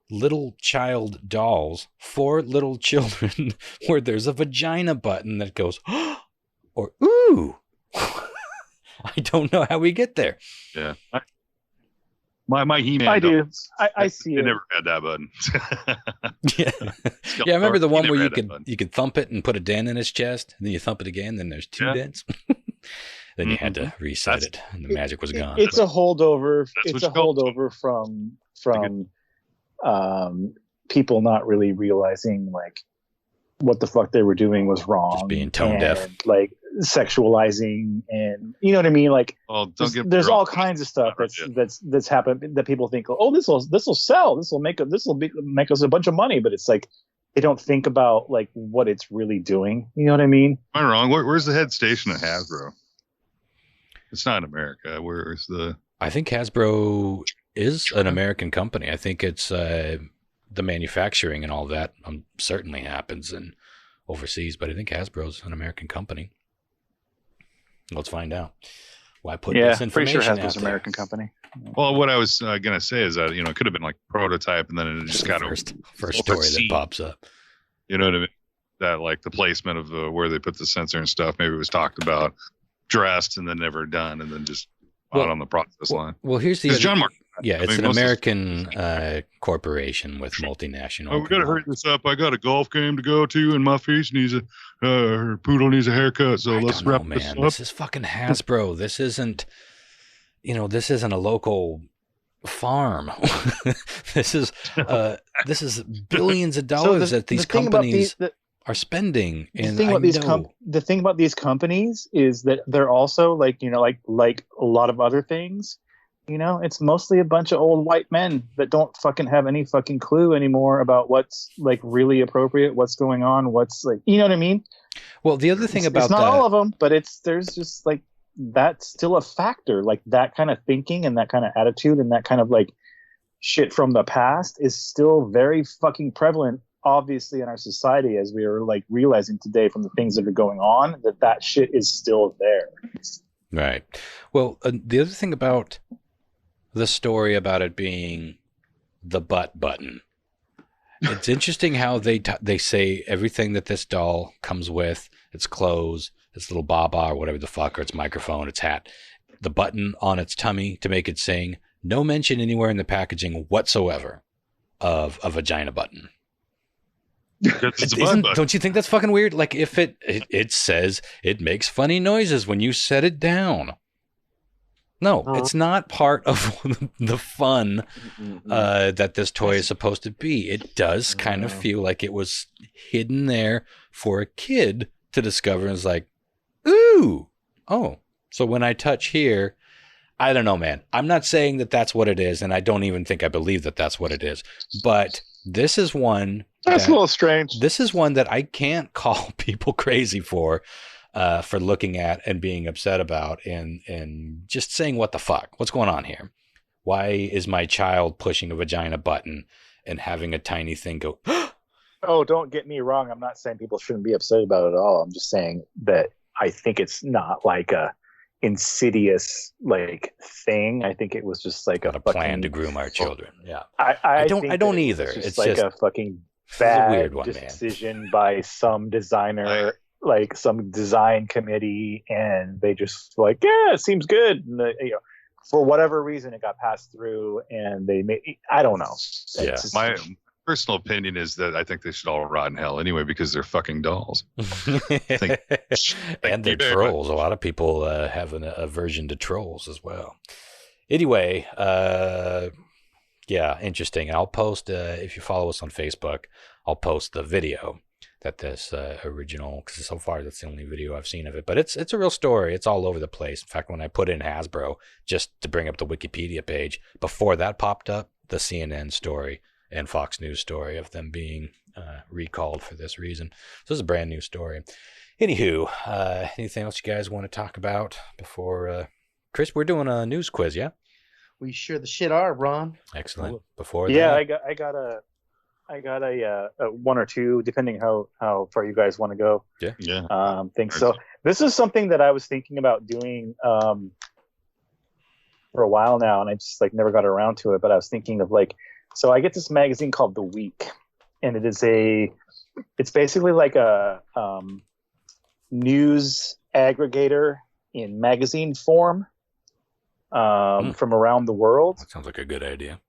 little child dolls for little children where there's a vagina button that goes, or ooh. I don't know how we get there. Yeah. My He-Man. I do. I see it. It Never had that button. Yeah. Yeah, I remember the one where you could thump it and put a dent in his chest, and then you thump it again, then there's two dents. Then you had to reset it, and the magic was gone. It's a holdover. It's a holdover from people not really realizing like what the fuck they were doing was wrong. Just being tone deaf. Like sexualizing, and you know what I mean? Like, there's all kinds of stuff that's happened that people think, oh, this will sell. This will make us a bunch of money. But it's like, they don't think about like what it's really doing. You know what I mean? Am I wrong? Where's the head station at Hasbro? It's not in America. Where's the? I think Hasbro is an American company. I think it's the manufacturing and all that certainly happens in overseas, but I think Hasbro's an American company. Let's find out. Why put this information pretty sure out Hasbro's there? an American company. Well, what I was gonna say is that it could have been like prototype, and then it just got first story that pops up. You know what I mean? That like the placement of where they put the sensor and stuff. Maybe it was talked about, dressed, and then never done, and then just out on the process line. Well, here's the John Mark. Yeah, it's an American corporation with multinational. Oh, we got to hurry this up. I got a golf game to go to, and Muffy's needs her poodle needs a haircut. So let's wrap this up. This is fucking Hasbro. This isn't, this isn't a local farm. This is billions of dollars that these companies are spending. And the thing about these companies is that they're also like a lot of other things. It's mostly a bunch of old white men that don't fucking have any fucking clue anymore about what's like really appropriate, what's going on, what's like, you know what I mean? Well, the other thing about it's not all of them, but there's just like that's still a factor. Like that kind of thinking and that kind of attitude and that kind of like shit from the past is still very fucking prevalent, obviously, in our society, as we are like realizing today from the things that are going on, that shit is still there. Right. Well, the other thing about the story about it being the butt button, it's interesting how they say everything that this doll comes with, its clothes, its little baba or whatever the fuck, or its microphone, its hat, the button on its tummy to make it sing. No mention anywhere in the packaging whatsoever of a vagina button. Don't you think that's fucking weird? Like if it says it makes funny noises when you set it down. No, it's not part of the fun that this toy is supposed to be. It does kind of feel like it was hidden there for a kid to discover. And it's like, ooh, oh. So when I touch here, I don't know, man. I'm not saying that that's what it is, and I don't even think I believe that that's what it is. But this is one that's a little strange. This is one that I can't call people crazy for looking at and being upset about and just saying, what the fuck? What's going on here? Why is my child pushing a vagina button and having a tiny thing go, oh, don't get me wrong. I'm not saying people shouldn't be upset about it at all. I'm just saying that I think it's not like a insidious like thing. I think it was just like a plan to groom our children. Yeah. I don't either. It's like a fucking bad weird one, decision man. By some designer, like some design committee, and they just like, yeah, it seems good. And for whatever reason, it got passed through, and they made. I don't know. Yeah, my personal opinion is that I think they should all rot in hell anyway because they're fucking dolls. And they're trolls. A lot of people have an aversion to trolls as well. Anyway, yeah, interesting. I'll post, if you follow us on Facebook, I'll post the video that this original, because so far that's the only video I've seen of it. But it's a real story. It's all over the place. In fact, when I put in Hasbro, just to bring up the Wikipedia page, before that popped up, the CNN story and Fox News story of them being recalled for this reason. So this is a brand new story. Anywho, anything else you guys want to talk about before... Chris, we're doing a news quiz, yeah? We sure the shit are, Ron. Excellent. Before that, I got a one or two, depending how far you guys want to go. Yeah. Things. So this is something that I was thinking about doing for a while now, and I just like never got around to it. But I was thinking of like, so I get this magazine called The Week, and it's basically like a news aggregator in magazine form. From around the world. That sounds like a good idea.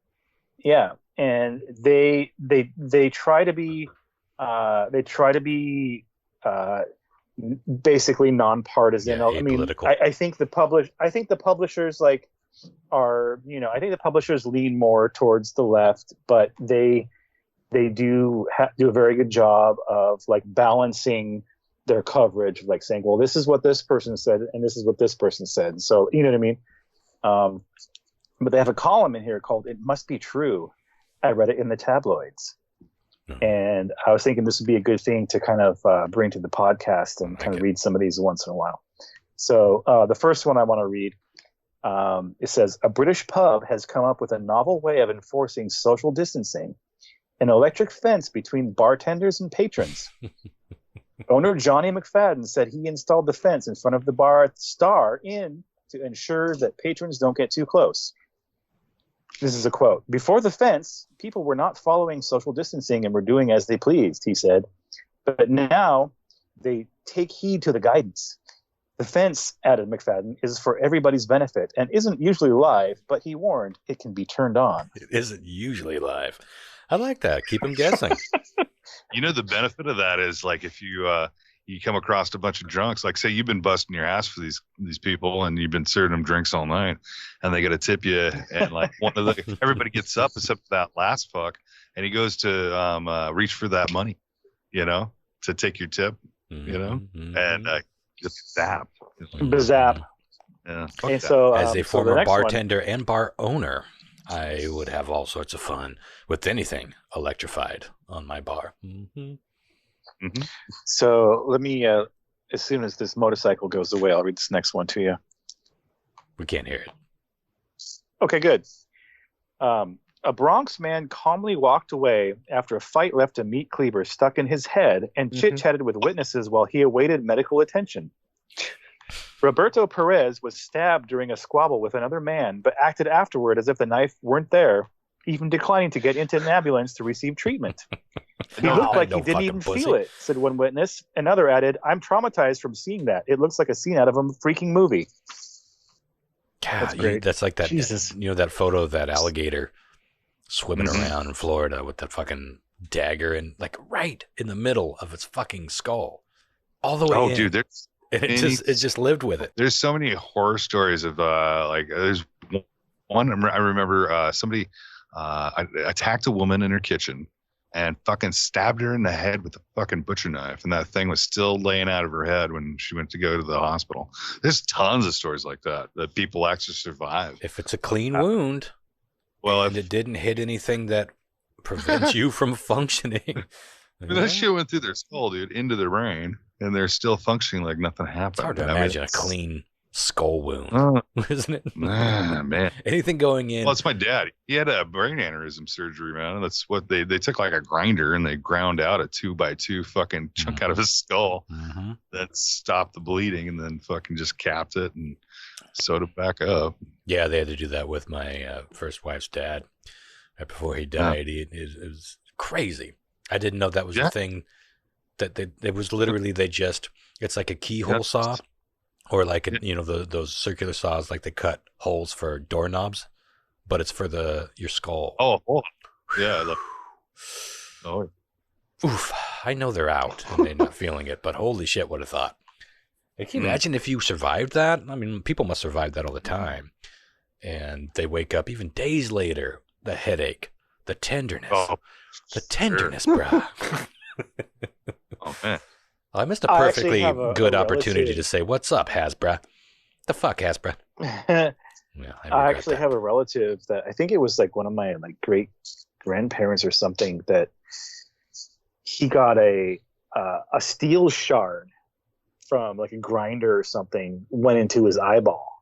Yeah, and they try to be basically nonpartisan. Yeah, I mean, I think the publishers like are, I think the publishers lean more towards the left, but they do a very good job of like balancing their coverage, like saying, well, this is what this person said and this is what this person said. So you know what I mean. But they have a column in here called "It Must Be True." I read it in the tabloids, and I was thinking this would be a good thing to kind of bring to the podcast and kind of read some of these once in a while. So the first one I want to read, it says, a British pub has come up with a novel way of enforcing social distancing: an electric fence between bartenders and patrons. Owner Johnny McFadden said he installed the fence in front of the bar at the Star Inn to ensure that patrons don't get too close. This is a quote. Before the fence, people were not following social distancing and were doing as they pleased, he said. But now they take heed to the guidance. The fence, added McFadden, is for everybody's benefit and isn't usually live, but he warned it can be turned on. It isn't usually live. I like that. Keep them guessing. The benefit of that is like if you come across a bunch of drunks, like say you've been busting your ass for these people and you've been serving them drinks all night and they got to tip you, and like everybody gets up except for that last fuck, and he goes to reach for that money, to take your tip, and just zap. Bazap. Yeah. And so, as a former bartender and bar owner, I would have all sorts of fun with anything electrified on my bar. Mm-hmm. Mm-hmm. So let me, as soon as this motorcycle goes away, I'll read this next one to you. We can't hear it. Okay, good. A Bronx man calmly walked away after a fight left a meat cleaver stuck in his head and chit-chatted with witnesses while he awaited medical attention. Roberto Perez was stabbed during a squabble with another man, but acted afterward as if the knife weren't there, even declining to get into an ambulance to receive treatment. He looked like he didn't even feel it, said one witness. Another added, "I'm traumatized from seeing that. It looks like a scene out of a freaking movie." God, that's great. That's like that, Jesus. You know, that photo of that alligator swimming around in Florida with that fucking dagger and like right in the middle of its fucking skull, all the way in. Oh, dude, and it just lived with it. There's so many horror stories of like there's one I remember somebody attacked a woman in her kitchen and fucking stabbed her in the head with a fucking butcher knife, and that thing was still laying out of her head when she went to go to the hospital. There's tons of stories like that people actually survive. If it's a clean wound, well, and it didn't hit anything that prevents you from functioning. That shit went through their skull, dude, into their brain, and they're still functioning like nothing happened. It's hard to imagine a clean skull wound, isn't it? Man. Anything going in. Well, it's my dad. He had a brain aneurysm surgery, man. That's what they took like a grinder and they ground out a 2x2 fucking chunk out of his skull that stopped the bleeding and then fucking just capped it and sewed it back up. Yeah, they had to do that with my first wife's dad right before he died. It was crazy. I didn't know that was a thing. That it was literally it's like a keyhole saw. Or like, those circular saws, like they cut holes for doorknobs, but it's for your skull. Oh, yeah. Oof. I know they're out and they're not feeling it, but holy shit, what a thought. Can you imagine if you survived that? I mean, people must survive that all the time. And they wake up even days later, the headache, the tenderness. Brah. Oh, man. I missed a perfectly good opportunity to say, "What's up, Hasbra?" The fuck, Hasbra? I actually have a relative that I think it was like one of my like great grandparents or something that he got a steel shard from like a grinder or something, went into his eyeball.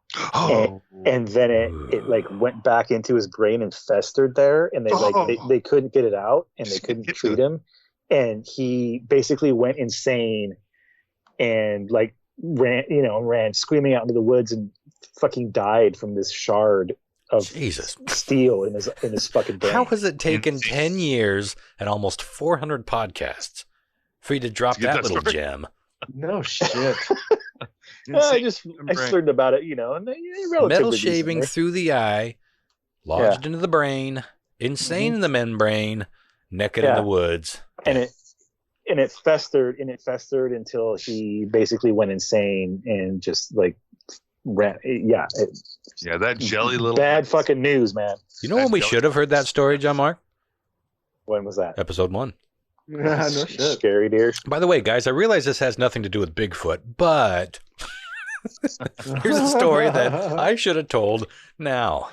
And then it like went back into his brain and festered there, and they couldn't get it out, and they couldn't treat him. And he basically went insane and like ran screaming out into the woods and fucking died from this shard of steel in his fucking brain. How has it taken 10 years and almost 400 podcasts for you to drop that little gem? No shit. I just learned about it, and metal shaving through the eye, lodged into the brain, insane in the membrane, naked in the woods. And it festered until he basically went insane and just like ran. That jelly little bad fucking news, man. You know when we should have heard that story, John Mark? When was that? Episode 1. No shit. Scary deer. By the way, guys, I realize this has nothing to do with Bigfoot, but here's a story that I should have told now.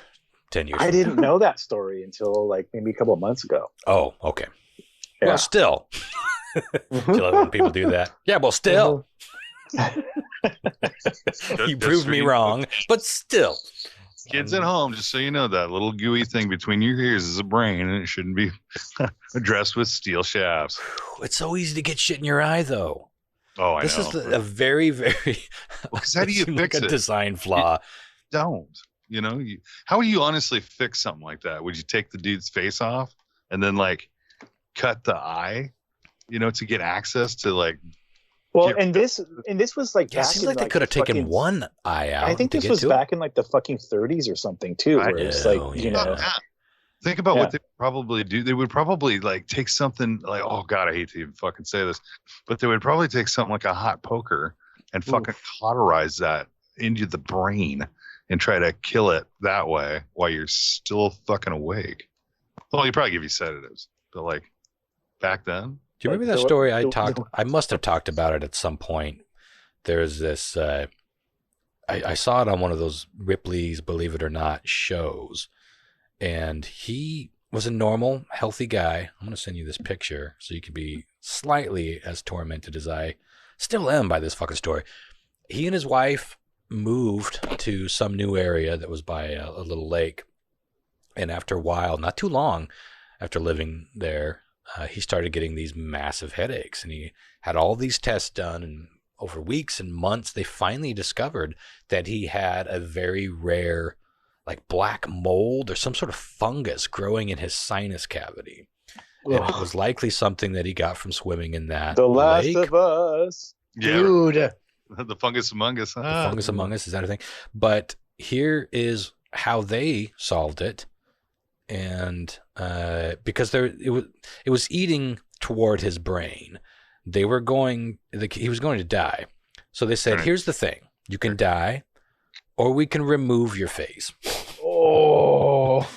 10 years. I didn't know that story until like maybe a couple of months ago. Oh, okay. Yeah. Well, still. You love when people do that. Yeah, well, still. You proved me wrong, but still. Kids at home, just so you know, that little gooey thing between your ears is a brain, and it shouldn't be addressed with steel shafts. It's so easy to get shit in your eye, though. Oh, I know. This is a very, very how do you fix it? Design flaw. You don't. How would you honestly fix something like that? Would you take the dude's face off and then like cut the eye, to get access to like. Well, and this was like. It seems like they could have taken one eye out. I think this was back in like the fucking 30s or something too. Where it's like Think about what they would probably do. They would probably like take something like, oh god, I hate to even fucking say this, but they would probably take something like a hot poker and fucking cauterize that into the brain and try to kill it that way while you're still fucking awake. Well, you probably give you sedatives, but like back then. Do you remember that story I must have talked about it at some point. There's this, I saw it on one of those Ripley's Believe It or Not shows, and he was a normal, healthy guy. I'm going to send you this picture so you can be slightly as tormented as I still am by this fucking story. He and his wife moved to some new area that was by a little lake. And after a while, not too long after living there, he started getting these massive headaches. And he had all these tests done. And over weeks and months, they finally discovered that he had a very rare, like black mold or some sort of fungus growing in his sinus cavity. And it was likely something that he got from swimming in that The Last lake. of Us. Yeah, Dude. the fungus among us. The fungus among us, is that a thing? But here is how they solved it. And because it was eating toward his brain, he was going to die. So they said, here's the thing: you can die, or we can remove your face. Oh.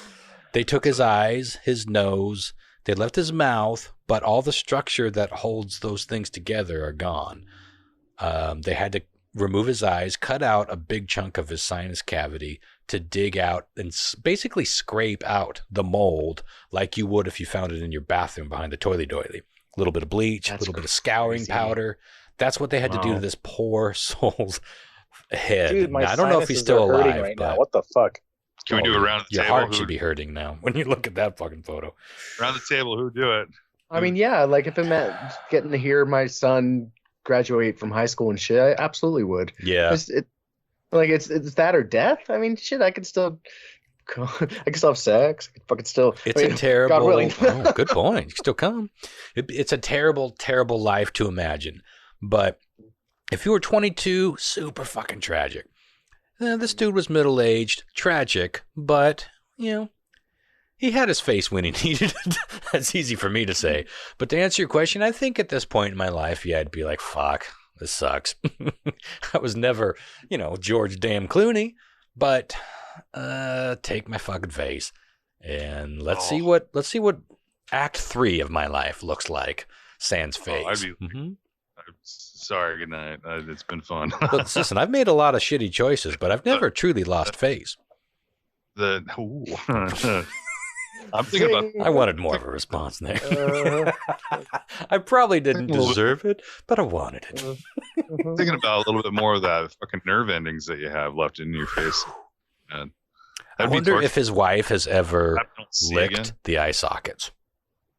They took his eyes, his nose, they left his mouth, but all the structure that holds those things together are gone. They had to remove his eyes, cut out a big chunk of his sinus cavity to dig out and basically scrape out the mold like you would if you found it in your bathroom behind the toilet doily. A little bit of bleach, a little bit of scouring powder. That's what they had to do to this poor soul's head. Dude, now, I don't know if he's still alive. Right now. What the fuck? Can we do a round of the your table? Your heart should be hurting now when you look at that fucking photo. Round the table, who do it? I mean, yeah, like if it meant getting to hear my son graduate from high school and shit, I absolutely would. Yeah. It's that or death. I mean, shit, I can still have sex. I can fucking still. It's a terrible. God willing. Oh, good point. You can still come. It's a terrible, terrible life to imagine. But if you were 22, super fucking tragic. This dude was middle-aged, tragic, but, he had his face when he needed it. That's easy for me to say. But to answer your question, I think at this point in my life, I'd be like, fuck, this sucks. I was never, George damn Clooney, but take my fucking face and let's see what Act 3 of my life looks like. Sans face. Sorry, good night. It's been fun. But listen, I've made a lot of shitty choices, but I've never truly lost face. I'm thinking about. I wanted more of a response there. I probably didn't deserve it, but I wanted it. Thinking about a little bit more of that fucking nerve endings that you have left in your face. I wonder if his wife has ever licked the eye sockets.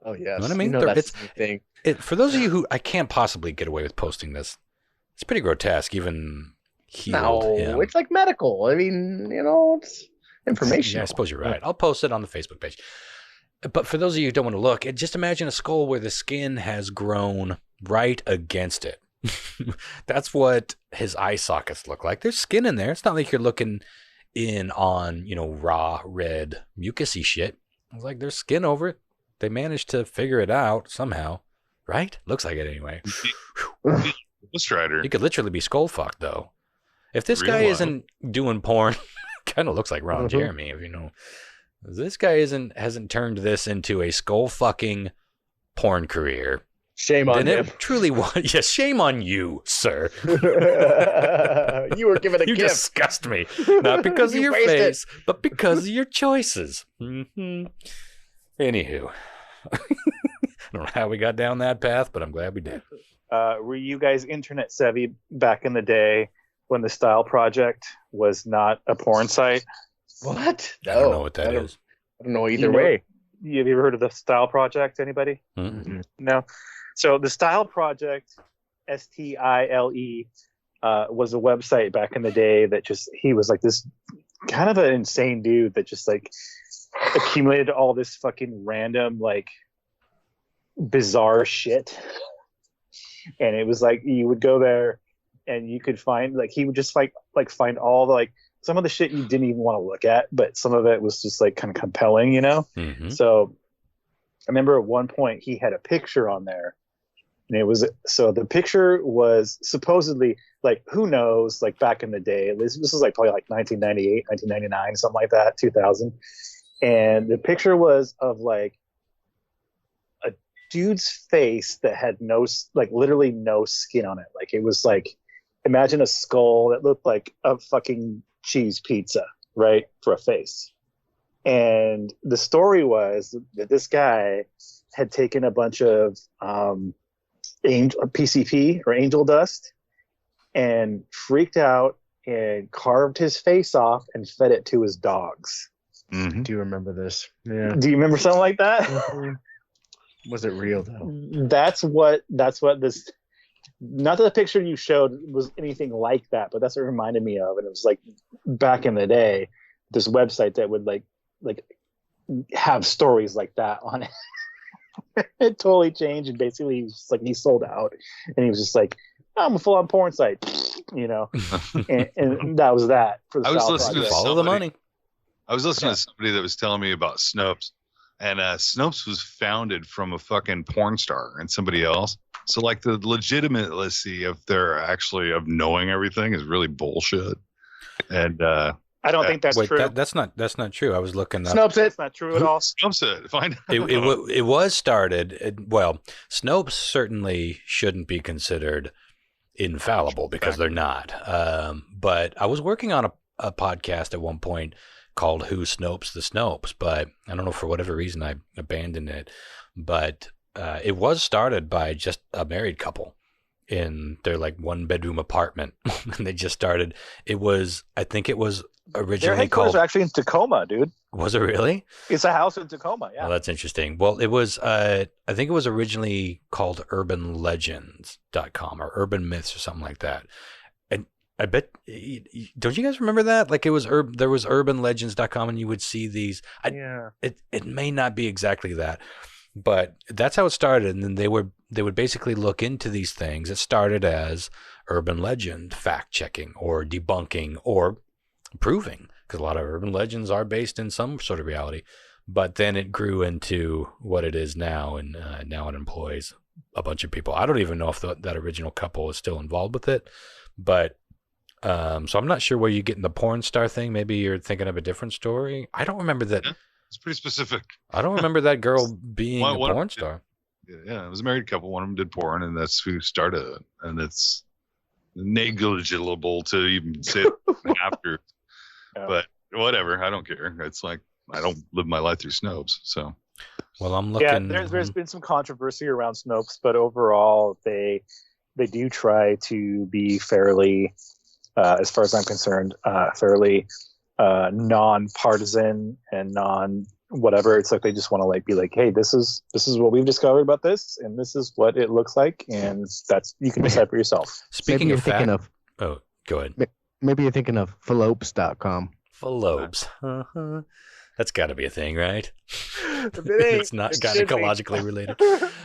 Oh yes, you know what I mean? That's the thing. For those of you who I can't possibly get away with posting this, it's pretty grotesque. Even him. It's like medical. I mean, it's information. Yeah, I suppose you're right. I'll post it on the Facebook page. But for those of you who don't want to look, just imagine a skull where the skin has grown right against it. That's what his eye sockets look like. There's skin in there. It's not like you're looking in on, raw, red, mucusy shit. It's like there's skin over it. They managed to figure it out somehow. Right? Looks like it anyway. Strider. He could literally be skull fucked, though. If this guy isn't doing porn, kind of looks like Ron Jeremy, if you know. This guy hasn't turned this into a skull fucking porn career. Shame on him. Truly was. Yes, shame on you, sir. You were given a gift. You disgust me. Not because of your face, but because of your choices. Mm-hmm. Anywho. I don't know how we got down that path, but I'm glad we did. Were you guys internet savvy back in the day when the Style Project was not a porn site? What? I don't know what that is. I don't know either way. Have you ever heard of the Style Project? Anybody? Mm-hmm. No. So the Style Project, Stile, was a website back in the day that he was like this kind of an insane dude that just like accumulated all this fucking random like bizarre shit. And it was like you would go there and you could find like he would just find all the like some of the shit you didn't even want to look at, but some of it was just like kind of compelling, Mm-hmm. So I remember at one point he had a picture on there, and the picture was supposedly like, who knows, like back in the day, this was like probably like 1998, 1999, something like that, 2000. And the picture was of like a dude's face that had literally no skin on it. Like it was like, imagine a skull that looked like a fucking cheese pizza, right? For a face. And the story was that this guy had taken a bunch of PCP or angel dust and freaked out and carved his face off and fed it to his dogs. Mm-hmm. Do you remember this? Yeah. Do you remember something like that? Mm-hmm. Was it real though? That's what this. Not that the picture you showed was anything like that, but that's what it reminded me of. And it was like back in the day, this website that would like have stories like that on it. It totally changed, and basically he sold out, and he was just like, I'm a full-on porn site, and that was that for the South Project. Follow the money. I was listening to somebody that was telling me about Snopes, and Snopes was founded from a fucking porn star and somebody else. So like the legitimacy of of knowing everything is really bullshit. And I don't think that's true. That's not true. I was looking up. Snopes it's not true at all. Snopes it. Find out. It was started. Well, Snopes certainly shouldn't be considered infallible because they're not. But I was working on a podcast at one point called Who Snopes the Snopes, but I don't know, for whatever reason I abandoned it. But it was started by just a married couple in their like 1-bedroom apartment, and they just started. I think it was originally their headquarters called. Are actually in Tacoma, dude. Was it really? It's a house in Tacoma. Yeah. Well, that's interesting. Well, it was. I think it was originally called urbanlegends.com or urban myths or something like that. And I bet, don't you guys remember that? Like it was there was urbanlegends.com, and you would see these. It may not be exactly that, but that's how it started. And then they would basically look into these things. It started as urban legend fact checking or debunking or proving, because a lot of urban legends are based in some sort of reality. But then it grew into what it is now, and now it employs a bunch of people. I don't even know if that original couple is still involved with it, but so I'm not sure where you get in the porn star thing. Maybe you're thinking of a different story. I don't remember that. Yeah, it's pretty specific. I don't remember that girl being a porn star. Yeah, it was a married couple. One of them did porn, and that's who started it. And it's negligible to even say it after. Yeah. But whatever, I don't care. It's like I don't live my life through Snopes, so. Well, I'm looking. Yeah, there's been some controversy around Snopes, but overall, they do try to be fairly, as far as I'm concerned, fairly non-partisan and non-whatever. It's like they just want to be like, hey, this is what we've discovered about this, and this is what it looks like, and that's you can decide for yourself. Speaking of oh, go ahead. Maybe you're thinking of phallopes.com. Phallopes. Uh-huh. That's got to be a thing, right? It's not gynecologically related.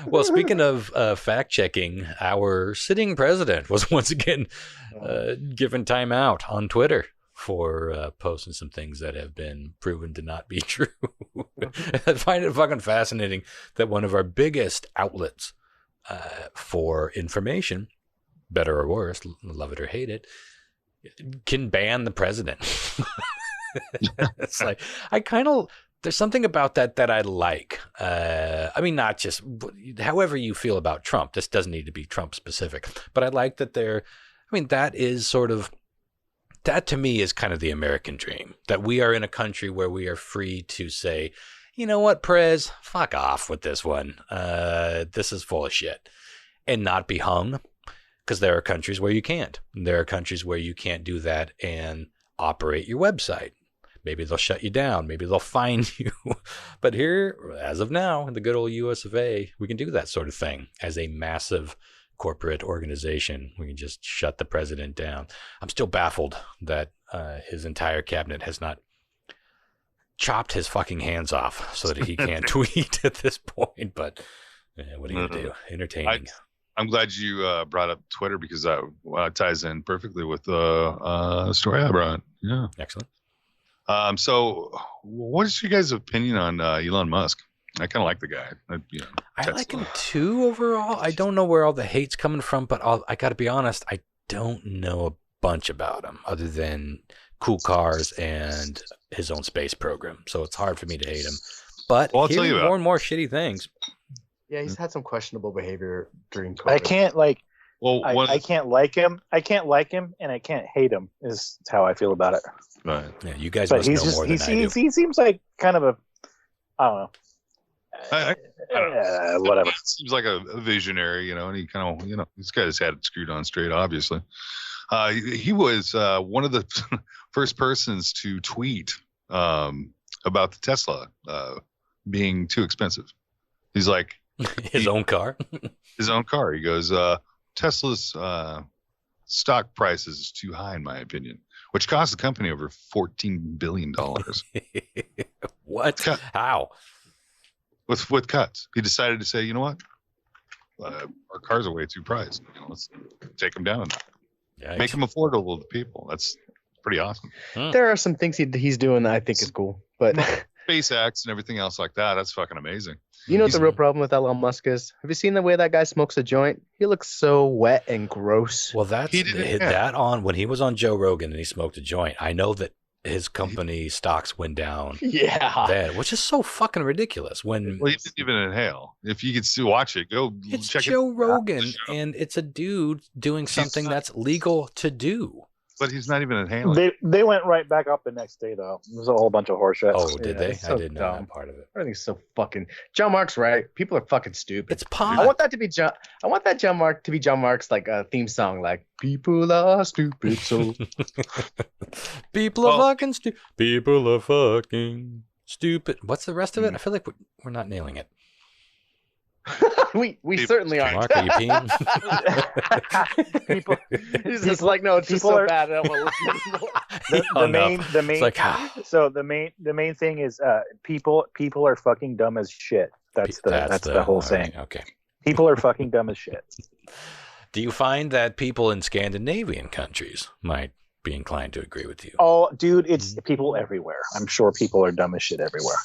Well, speaking of fact-checking, our sitting president was once again given time out on Twitter for posting some things that have been proven to not be true. I find it fucking fascinating that one of our biggest outlets for information, better or worse, love it or hate it, can ban the president. It's like, there's something about that I like. I mean, not just, however you feel about Trump, this doesn't need to be Trump specific, but I like that that is sort of, that to me is kind of the American dream, that we are in a country where we are free to say, you know what, Prez, fuck off with this one. This is full of shit, and not be hung. Because there are countries where you can't. There are countries where you can't do that and operate your website. Maybe they'll shut you down. Maybe they'll fine you. But here, as of now, in the good old US of A, we can do that sort of thing. As a massive corporate organization, we can just shut the president down. I'm still baffled that his entire cabinet has not chopped his fucking hands off so that he can't tweet at this point. But what are you going to do? Entertaining. I'm glad you brought up Twitter, because that ties in perfectly with the story I brought. Yeah. Excellent. So what is your guys' opinion on Elon Musk? I kind of like the guy. I like him too overall. I don't know where all the hate's coming from, but I got to be honest, I don't know a bunch about him other than cool cars and his own space program. So it's hard for me to hate him. But I'll tell you more and more shitty things. Yeah, he's had some questionable behavior during COVID. I can't I can't like him. I can't like him, and I can't hate him. Is how I feel about it. Right. Yeah, you guys must know more than I do. He seems like kind of a, I don't know. I don't know. Whatever. It seems like a visionary, and he kind of, he's got his head screwed on straight, obviously. He was one of the first persons to tweet about the Tesla being too expensive. He's like his own car. His own car. He goes, Tesla's stock price is too high, in my opinion, which cost the company over $14 billion. What? How? With cuts. He decided to say, you know what? Our cars are way too priced. Let's take them down. Yikes. Make them affordable to people. That's pretty awesome. There are some things he's doing that I think is cool, but SpaceX and everything else like that. That's fucking amazing. You know what the real problem with Elon Musk is? Have you seen the way that guy smokes a joint? He looks so wet and gross. Well, that's that on when he was on Joe Rogan and he smoked a joint. I know that his company stocks went down. Yeah. Which is so fucking ridiculous. Well, he didn't even inhale. If you could still watch it, go it's check Joe Rogan, and it's a dude doing something that's legal to do. But he's not even inhaling. They went right back up the next day, though. It was a whole bunch of horseshit. Oh, did they? So I didn't know that part of it. Everything's so fucking. John Mark's right. People are fucking stupid. It's pot. I want that to be John. I want that John Mark to be John Mark's like theme song, like "People are stupid." So people are fucking stupid. People are fucking stupid. What's the rest of it? I feel like we're not nailing it. we certainly aren't. Mark, are you peeing? People, he's just like, no, it's just so bad. I don't want to listen. So the main thing is people are fucking dumb as shit. That's the whole saying. Right, okay. People are fucking dumb as shit. Do you find that people in Scandinavian countries might be inclined to agree with you? Oh, dude, it's people everywhere. I'm sure people are dumb as shit everywhere.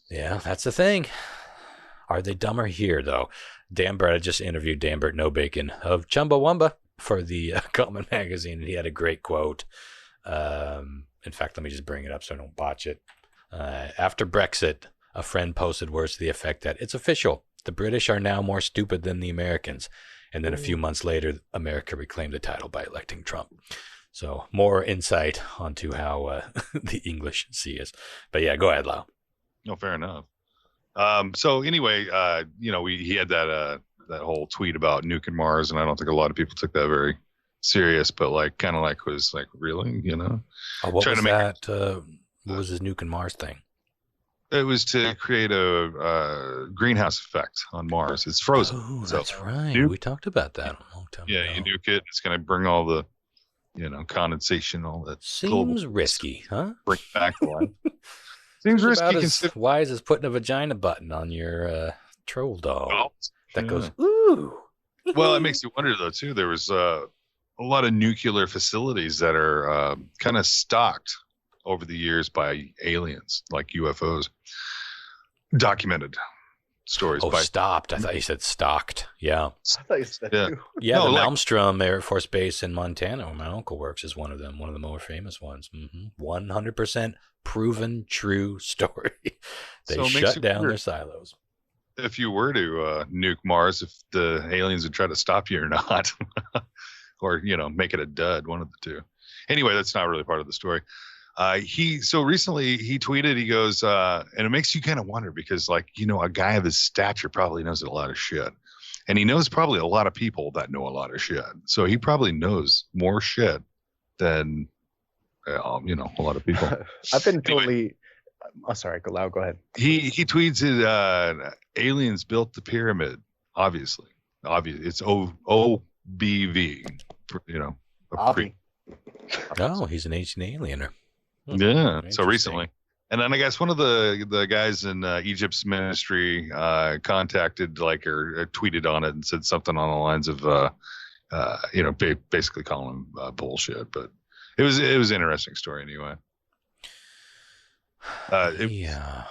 Yeah, that's the thing. Are they dumber here, though? I just interviewed Danbert No Bacon of Chumbawamba for the Common Magazine, and he had a great quote. In fact, let me just bring it up so I don't botch it. After Brexit, a friend posted words to the effect that it's official. The British are now more stupid than the Americans. And then a few months later, America reclaimed the title by electing Trump. So more insight onto how the English see us. But yeah, go ahead, Lau. No, fair enough. So anyway, he had that whole tweet about nuking Mars, and I don't think a lot of people took that very serious, but was really, Oh, what was that? What was his nuking Mars thing? It was to create a greenhouse effect on Mars. It's frozen. Oh, that's right. We talked about that a long time ago. Yeah, you nuke it. It's going to bring all the, condensation, all that. Seems risky, huh? Bring it back to life. Seems risky. As wise as putting a vagina button on your troll doll that goes, ooh. Well, it makes you wonder, though, too. There was a lot of nuclear facilities that are kind of stocked over the years by aliens, like UFOs. Documented stories. Stopped. I thought you said stocked. Yeah. I thought you said Yeah, the Malmstrom Air Force Base in Montana, where my uncle works, is one of them, one of the more famous ones. 100% proven true story. They shut down their silos. If you were to nuke Mars, if the aliens would try to stop you or not, or, make it a dud, one of the two. Anyway, that's not really part of the story. So recently he tweeted, he goes, and it makes you kind of wonder because a guy of his stature probably knows a lot of shit, and he knows probably a lot of people that know a lot of shit. So he probably knows more shit than, a lot of people. I've been totally, sorry, go ahead. He tweets it, aliens built the pyramid. Obviously, it's OBV, Oh, he's an ancient aliener. Yeah. So recently, and then I guess one of the guys in Egypt's ministry contacted or tweeted on it and said something on the lines of basically calling him bullshit. But it was an interesting story anyway. Yeah.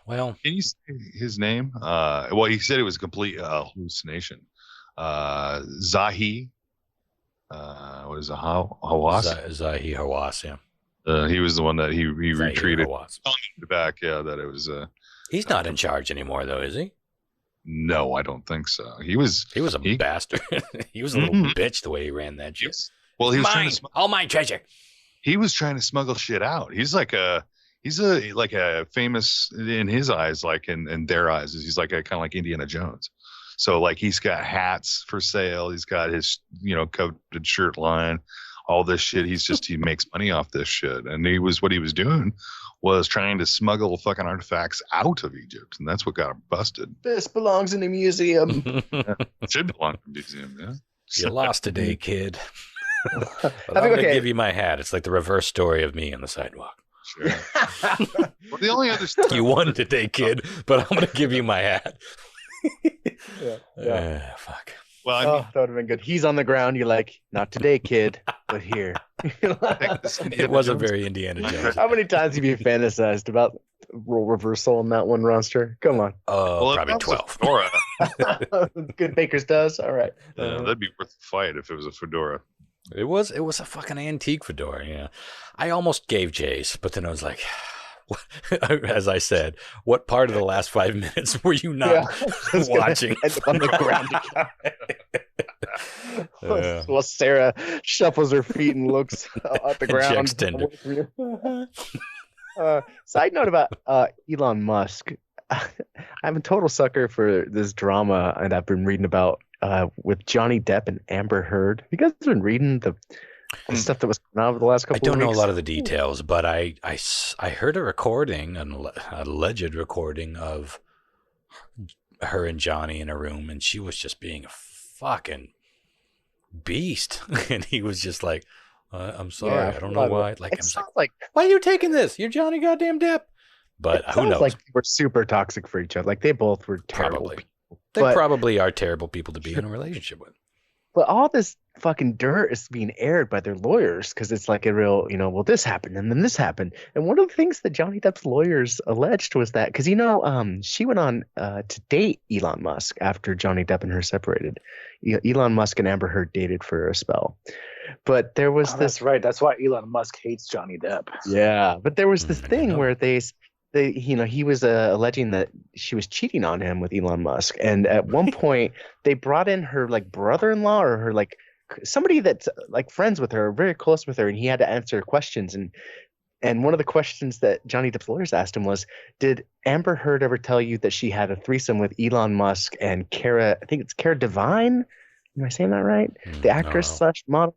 Well, can you say his name? Well, he said it was a complete hallucination. Zahi. What is it? Hawass? Zahi Hawass, yeah. He was the one that he retreated back. Yeah, that it was. He's not in charge anymore, though, is he? No, I don't think so. He was a bastard. He was a little bitch the way he ran that shit. Well, he was trying to all my treasure. He was trying to smuggle shit out. He's a famous in his eyes, in their eyes, he's like a kind of like Indiana Jones. So like he's got hats for sale. He's got his, coveted shirt line, all this shit. He makes money off this shit. And what he was doing was trying to smuggle fucking artifacts out of Egypt. And that's what got him busted. This belongs in a museum. It should belong in a museum, yeah. You lost today, kid. But I'm going to give you my hat. It's like the reverse story of me on the sidewalk. Sure. Well, the only other you won today, kid, but I'm going to give you my hat. Fuck. Well, that would have been good. He's on the ground. You're like, not today, kid, but here. It was a very Indiana Jones. How many times have you fantasized about role reversal in that one roster? Come on. Probably 12. Good Baker's does. All right. That'd be worth the fight if it was a fedora. It was a fucking antique fedora. Yeah, I almost gave Jace, but then I was like, as I said, what part of the last 5 minutes were you not watching? On the ground. Well, Sarah shuffles her feet and looks at the ground. Side note about Elon Musk. I'm a total sucker for this drama, and I've been reading about with Johnny Depp and Amber Heard. You guys been reading the stuff that was coming out over the last couple of weeks? I don't know a lot of the details, but I heard a recording, an alleged recording of her and Johnny in a room, and she was just being a fucking beast. And he was just like, I'm sorry, I don't know why. Like, why are you taking this? You're Johnny goddamn Depp. But who knows? Like they were super toxic for each other. Like they both were terrible. They probably are terrible people to be in a relationship with. But all this fucking dirt is being aired by their lawyers because it's like a real, well, this happened and then this happened. And one of the things that Johnny Depp's lawyers alleged was that because she went on to date Elon Musk after Johnny Depp and her separated. Elon Musk and Amber Heard dated for a spell. But there was this. That's right. That's why Elon Musk hates Johnny Depp. Yeah, but there was this thing where he was alleging that she was cheating on him with Elon Musk, and at one point they brought in her like brother-in-law or her like somebody that's like friends with her, very close with her, and he had to answer questions. And one of the questions that Johnny Depp's lawyers asked him was, "Did Amber Heard ever tell you that she had a threesome with Elon Musk and Cara? I think it's Cara Devine. Am I saying that right? The actress / model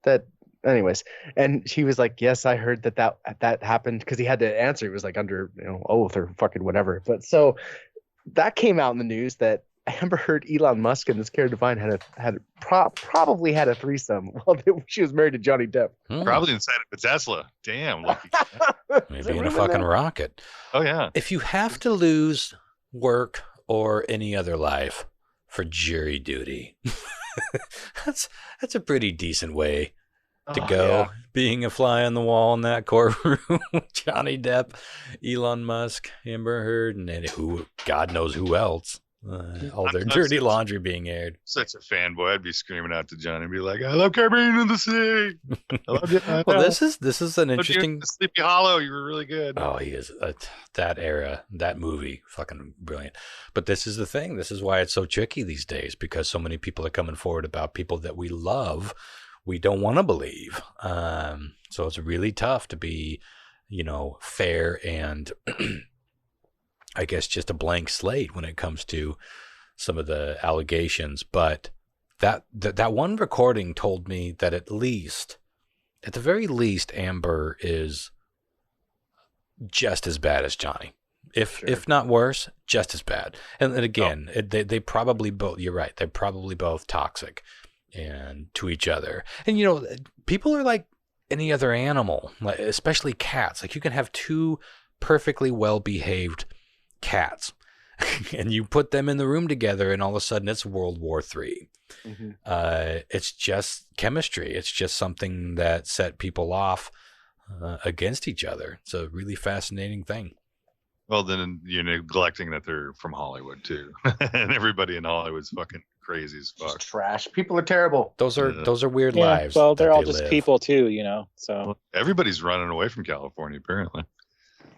that." Anyways, and she was like, "Yes, I heard that happened," because he had to answer. He was like under oath or fucking whatever. But so that came out in the news that Amber Heard, Elon Musk, and this Cara Devine probably had a threesome while she was married to Johnny Depp. Probably inside of a Tesla. Damn, lucky. Maybe in a fucking rocket. Oh yeah. If you have to lose work or any other life for jury duty, that's a pretty decent way to go, being a fly on the wall in that courtroom. Johnny Depp, Elon Musk, Amber Heard, and who, God knows who else. All their dirty laundry being aired. Such a fanboy. I'd be screaming out to Johnny and be like, "I love Caribbean in the Sea. I love you." Well, this is an interesting. Sleepy Hollow. You were really good. Oh, he is. That era, that movie, fucking brilliant. But this is the thing. This is why it's so tricky these days, because so many people are coming forward about people that we love. We don't want to believe. So it's really tough to be, fair and I guess just a blank slate when it comes to some of the allegations. But that one recording told me that at the very least, Amber is just as bad as Johnny. If not worse, just as bad. And again, they probably both, you're right, they're probably both toxic and to each other. And people are like any other animal, like, especially cats. Like you can have two perfectly well-behaved cats and you put them in the room together and all of a sudden it's World War III. It's just chemistry. It's just something that set people off against each other. It's a really fascinating thing. Well, then you're neglecting that they're from Hollywood too. And everybody in Hollywood's fucking crazy as fuck. Just trash. People are terrible. Those are weird lives. Well, they're all just people too, So everybody's running away from California. Apparently,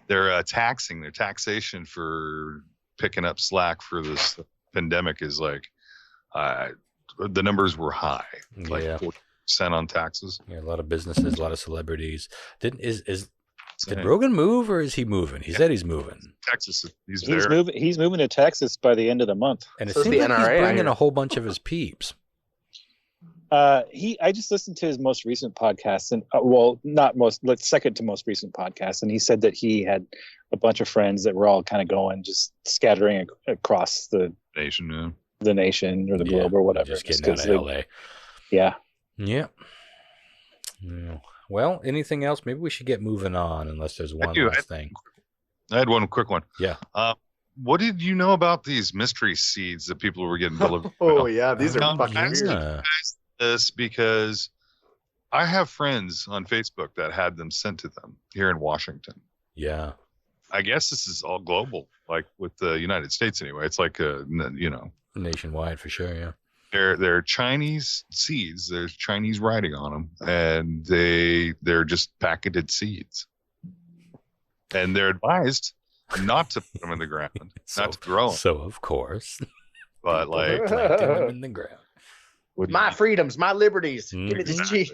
they're taxing. Their taxation for picking up slack for this pandemic is like the numbers were high, like 40% on taxes. Yeah, a lot of businesses, a lot of celebrities. Did Rogan move or is he moving? He said he's moving. Texas. He's moving to Texas by the end of the month. And it seems like he's bringing a whole bunch of his peeps. I just listened to his most recent podcast, and second to most recent podcast, and he said that he had a bunch of friends that were all kind of going, just scattering across the nation, the nation or the globe or whatever. Just getting out of LA. Yeah. Yeah. Well, anything else? Maybe we should get moving on, unless there's one last thing. I had one quick one. Yeah. What did you know about these mystery seeds that people were getting delivered? Yeah, these are fucking weird. This because I have friends on Facebook that had them sent to them here in Washington. Yeah. I guess this is all global, like with the United States anyway. It's like nationwide for sure. Yeah. They're Chinese seeds. There's Chinese writing on them, and they're just packeted seeds. And they're advised not to put them in the ground, not to grow them. So of course, but like planting them in the ground. My freedoms, my liberties. Give me this cheese.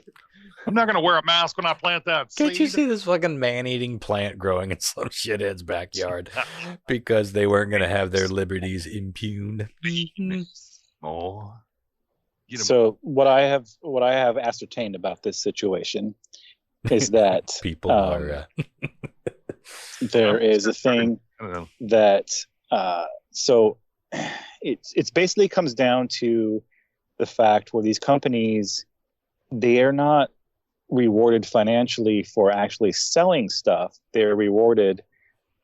I'm not going to wear a mask when I plant that seed. Can't you see this fucking man-eating plant growing in some shithead's backyard because they weren't going to have their liberties impugned? Oh. So what I have ascertained about this situation is that people are. There is a thing that so it's basically comes down to the fact where these companies, they are not rewarded financially for actually selling stuff. They're rewarded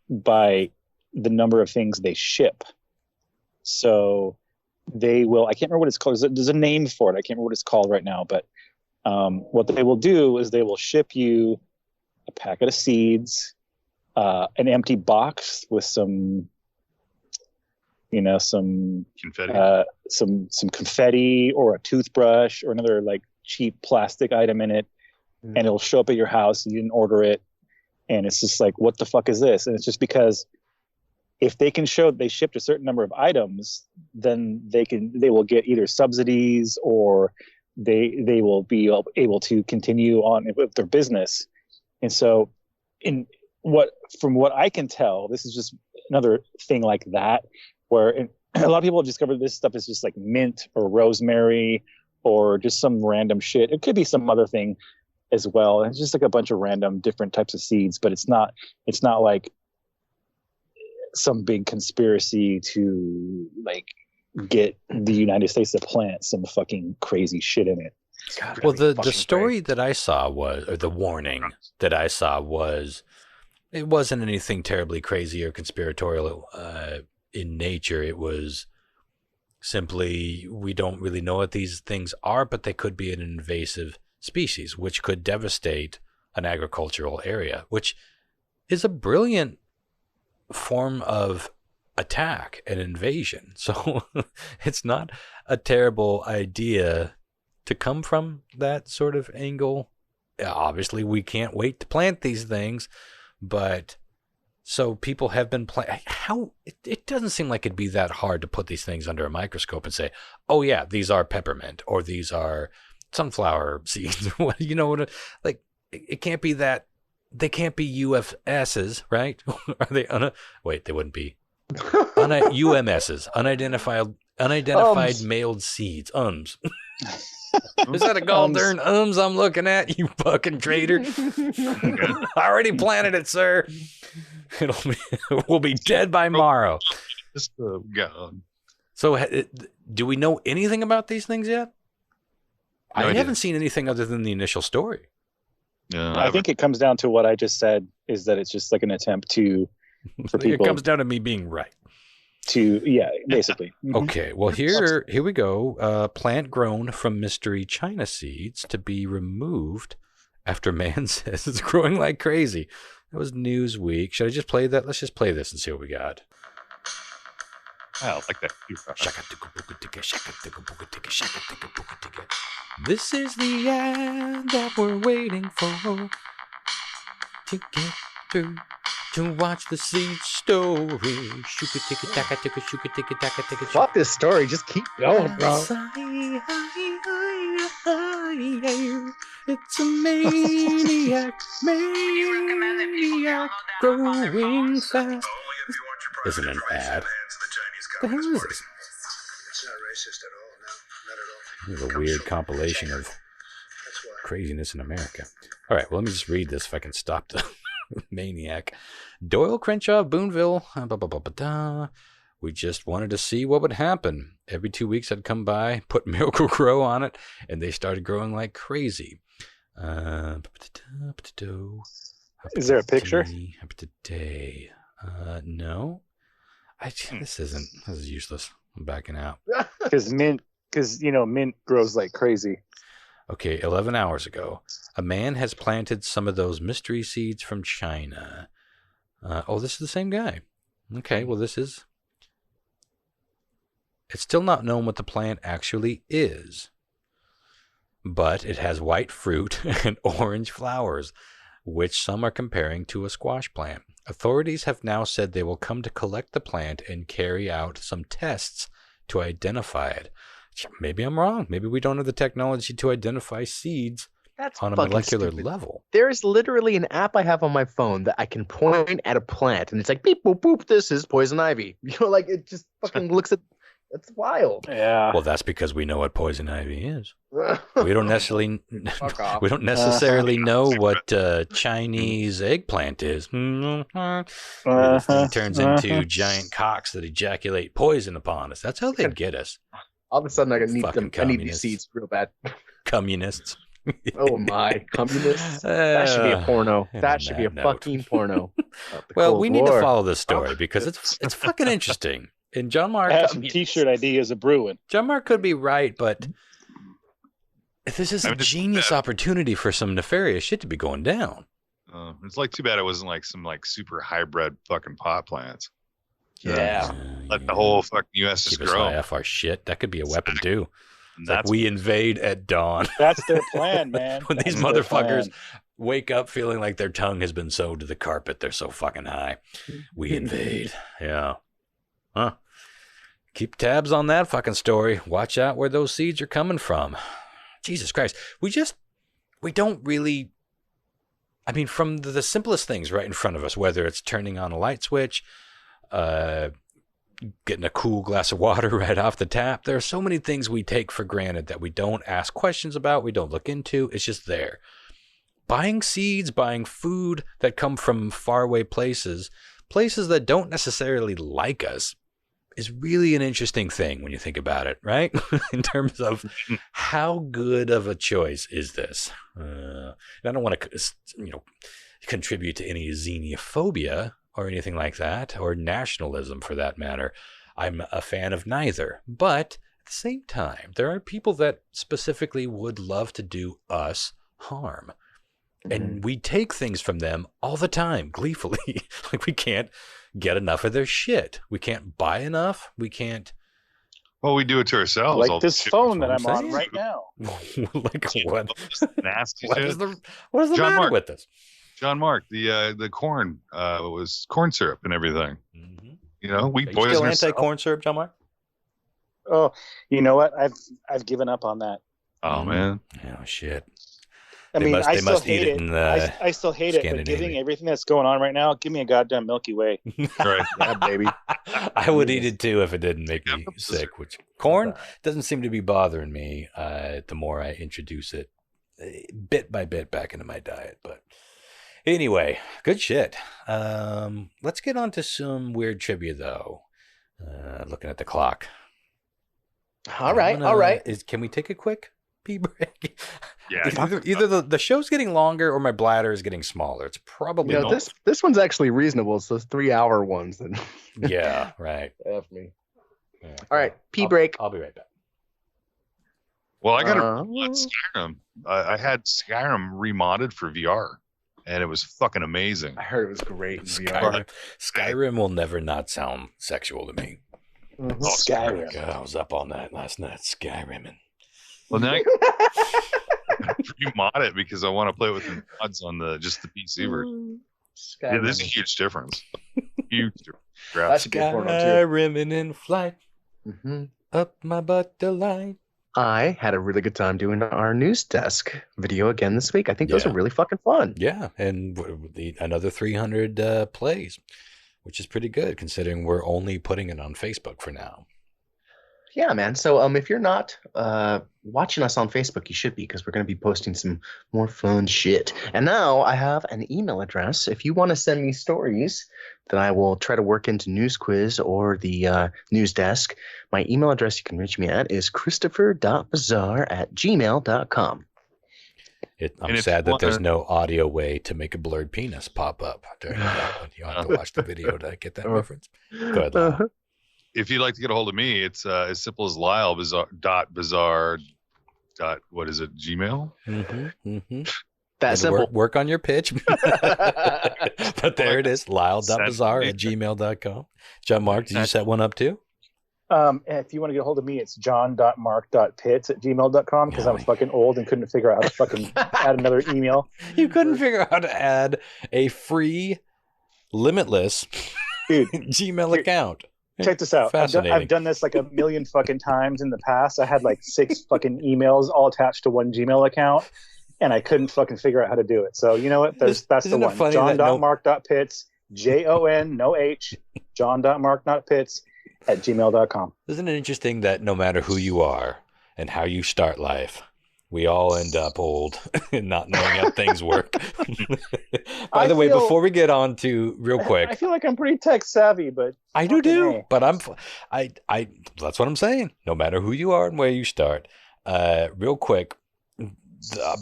by the number of things they ship. So they will, I can't remember what it's called. There's a name for it. I can't remember what it's called right now, but what they will do is they will ship you a packet of seeds, an empty box with some confetti, some confetti or a toothbrush or another like cheap plastic item in it, and it'll show up at your house. You didn't order it, and it's just like, what the fuck is this? And it's just because if they can show they shipped a certain number of items, then they will get either subsidies or they will be able to continue on with their business. And so, from what I can tell, this is just another thing like that, where a lot of people have discovered this stuff is just like mint or rosemary or just some random shit. It could be some other thing as well. It's just like a bunch of random different types of seeds, but it's not like some big conspiracy to like get the United States to plant some fucking crazy shit in it. God, well, the story that I saw was, or the warning that I saw was, it wasn't anything terribly crazy or conspiratorial in nature. It was simply, we don't really know what these things are, but they could be an invasive species, which could devastate an agricultural area, which is a brilliant form of attack and invasion. So it's not a terrible idea to come from that sort of angle. Obviously, we can't wait to plant these things, but so people have been it doesn't seem like it'd be that hard to put these things under a microscope and say, oh yeah, these are peppermint or these are sunflower seeds. You know what? Like, it can't be that. They can't be UFSs, right? Are they? Wait, they wouldn't be. UMSs, unidentified mailed seeds. Is that a Galdern I'm looking at? You fucking traitor! I already planted it, sir. We'll be dead by tomorrow. God. So, do we know anything about these things yet? No, I haven't seen anything other than the initial story. I think it comes down to what I just said, is that it's just like an attempt for people. It comes down to me being right. Basically. Okay, well, here we go. Plant grown from mystery China seeds to be removed after man says it's growing like crazy. That was Newsweek. Should I just play that? Let's just play this and see what we got. I like that. This is the ad that we're waiting for to get through to watch the seed story. Fuck this story. Just keep going, bro. It's a maniac, growing fast. This isn't an ad. What the hell is this? It's not racist at all. No, not at all. This is a weird compilation of craziness in America. All right, well, let me just read this if I can stop the maniac. Doyle Crenshaw of Boonville. We just wanted to see what would happen. Every 2 weeks I'd come by, put Miracle Grow on it, and they started growing like crazy. Is there a picture? No. This is useless. I'm backing out. Because mint grows like crazy. Okay, 11 hours ago, a man has planted some of those mystery seeds from China. This is the same guy. Okay, well, it's still not known what the plant actually is, but it has white fruit and orange flowers, which some are comparing to a squash plant. Authorities have now said they will come to collect the plant and carry out some tests to identify it. Maybe I'm wrong. Maybe we don't have the technology to identify seeds on a molecular level. There's literally an app I have on my phone that I can point at a plant, and it's like, beep, boop, boop, this is poison ivy. Like, it just fucking looks at... That's wild. Yeah. Well, that's because we know what poison ivy is. We don't necessarily know what Chinese eggplant is. This thing turns into giant cocks that ejaculate poison upon us. That's how they get us. All of a sudden, I need these seeds real bad. Communists. Oh my, communists! That should be a porno. That should be a fucking porno. Well, we need to follow this story because it's fucking interesting. And John Mark has some T-shirt ideas of brewing. John Mark could be right, but this is a genius opportunity for some nefarious shit to be going down. It's like too bad it wasn't like some like super hybrid fucking pot plants. Yeah. Let the whole fucking U.S. just grow. Off our shit. That could be a weapon too. Like we invade at dawn. That's their plan, man. When these motherfuckers wake up feeling like their tongue has been sewed to the carpet, they're so fucking high. We invade. Yeah. Huh. Keep tabs on that fucking story. Watch out where those seeds are coming from. Jesus Christ. We don't really, I mean, from the simplest things right in front of us, whether it's turning on a light switch, getting a cool glass of water right off the tap. There are so many things we take for granted that we don't ask questions about, we don't look into. It's just there. Buying seeds, buying food that come from faraway places that don't necessarily like us, is really an interesting thing when you think about it, right? In terms of how good of a choice is this? I don't want to, contribute to any xenophobia or anything like that, or nationalism for that matter. I'm a fan of neither. But at the same time, there are people that specifically would love to do us harm. And we take things from them all the time, gleefully. Like, we can't get enough of their shit. We can't buy enough. We can't. Well, we do it to ourselves. Like this phone that I'm on right now. Like what? Nasty what shit. Is the matter with this? John Mark, the corn was corn syrup and everything. Mm-hmm. We Are you still anti-corn syrup, John Mark? Oh, you know what? I've given up on that. Oh man. Oh shit. I still hate it. I still hate it, but given everything that's going on right now, give me a goddamn Milky Way. Right. Yeah, baby. I would eat it too if it didn't make me sick. Which corn doesn't seem to be bothering me the more I introduce it bit by bit back into my diet. But anyway, good shit. Let's get on to some weird trivia, though. Looking at the clock. All right. Can we take a quick pee break? Yeah. Either the show's getting longer or my bladder is getting smaller. It's probably this one's actually reasonable. It's those 3-hour ones. Then. Yeah, right. F me. Yeah. All right, pee break. I'll be right back. Well, I got Skyrim. I had Skyrim remodded for VR, and it was fucking amazing. I heard it was great in VR. Skyrim will never not sound sexual to me. Mm-hmm. Oh, Skyrim. God, I was up all night last night Skyrimming. Well, now I remod it because I want to play with the mods on the PC version. Yeah, there's a huge difference. Huge difference. Skyrimming in flight. Mm-hmm. Up my butt the line. I had a really good time doing our news desk video again this week. I think those are really fucking fun. Yeah, and another 300 plays, which is pretty good considering we're only putting it on Facebook for now. Yeah, man. So if you're not watching us on Facebook, you should be, because we're going to be posting some more fun shit. And now I have an email address. If you want to send me stories that I will try to work into News Quiz or the News Desk, my email address you can reach me at is christopher.bizarre@gmail.com. I'm sad that there's no audio way to make a blurred penis pop up during that one. You have to watch the video to get that reference. Go ahead, Lyle. If you'd like to get a hold of me, it's as simple as Lyle.bizarre. What is it? Gmail? Mm-hmm, mm-hmm. That's simple. Work on your pitch. But there it is. Lyle.bizarre@gmail.com. John Mark, did you set one up too? If you want to get a hold of me, it's john.mark.pitts@gmail.com, because I'm fucking old and couldn't figure out how to fucking add another email. You couldn't figure out how to add a free, limitless Gmail account. Check this out. I've done this like a million fucking times in the past. I had like 6 fucking emails all attached to one Gmail account, and I couldn't fucking figure out how to do it. So you know what? That's the one. John.mark.pitts, Jon, no H, John.mark.pitts@gmail.com. Isn't it interesting that no matter who you are and how you start life, we all end up old and not knowing how things work. By the way, before we get on to real quick, I feel like I'm pretty tech savvy, but I do too. But I that's what I'm saying. No matter who you are and where you start, real quick,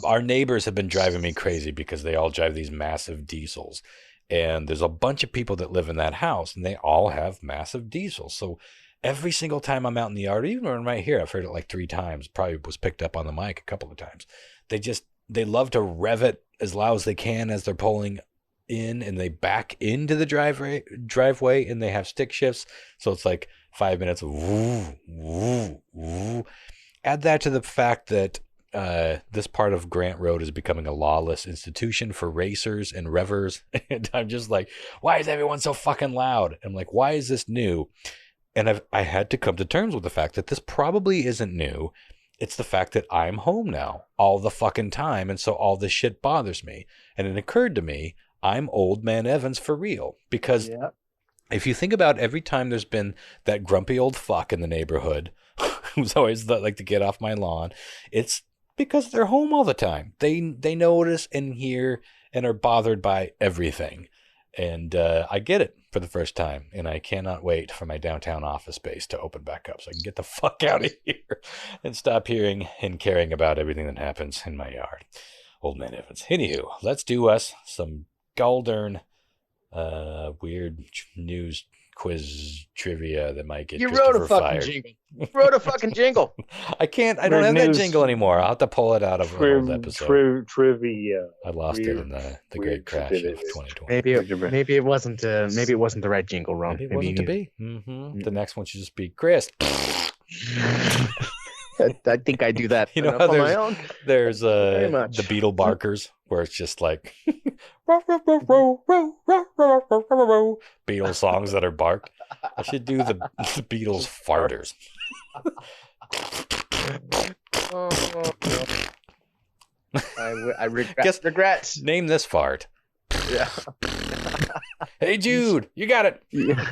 our neighbors have been driving me crazy because they all drive these massive diesels, and there's a bunch of people that live in that house, and they all have massive diesels. So every single time I'm out in the yard, even when I'm right here, I've heard it like 3 times, probably was picked up on the mic a couple of times. They love to rev it as loud as they can as they're pulling in, and they back into the driveway, and they have stick shifts. So it's like 5 minutes of woo, woo, woo. Add that to the fact that this part of Grant Road is becoming a lawless institution for racers and revvers. And I'm just like, why is everyone so fucking loud? I'm like, why is this new? And I had to come to terms with the fact that this probably isn't new. It's the fact that I'm home now all the fucking time, and so all this shit bothers me. And it occurred to me, I'm old man Evans for real. Because if you think about every time there's been that grumpy old fuck in the neighborhood who's always like to get off my lawn, it's because they're home all the time. They notice and hear and are bothered by everything. And I get it for the first time, and I cannot wait for my downtown office space to open back up so I can get the fuck out of here and stop hearing and caring about everything that happens in my yard. Old man Evans. Anywho, let's do us some golden weird news quiz trivia that might get Christopher fired. Jingle. You wrote a fucking jingle. I don't have that jingle anymore. I'll have to pull it out of an old episode. Trivia. I lost it in the great crash of 2020. Maybe it wasn't the right jingle, Ron. Maybe it wasn't to be. Mm-hmm. The next one should just be Chris. I think I do that. You know how on my own. There's the Beetle barkers, where it's just like Beatles songs that are barked. I should do the Beatles farters. I regret. Name this fart. Yeah. Hey Jude, you got it. Yeah.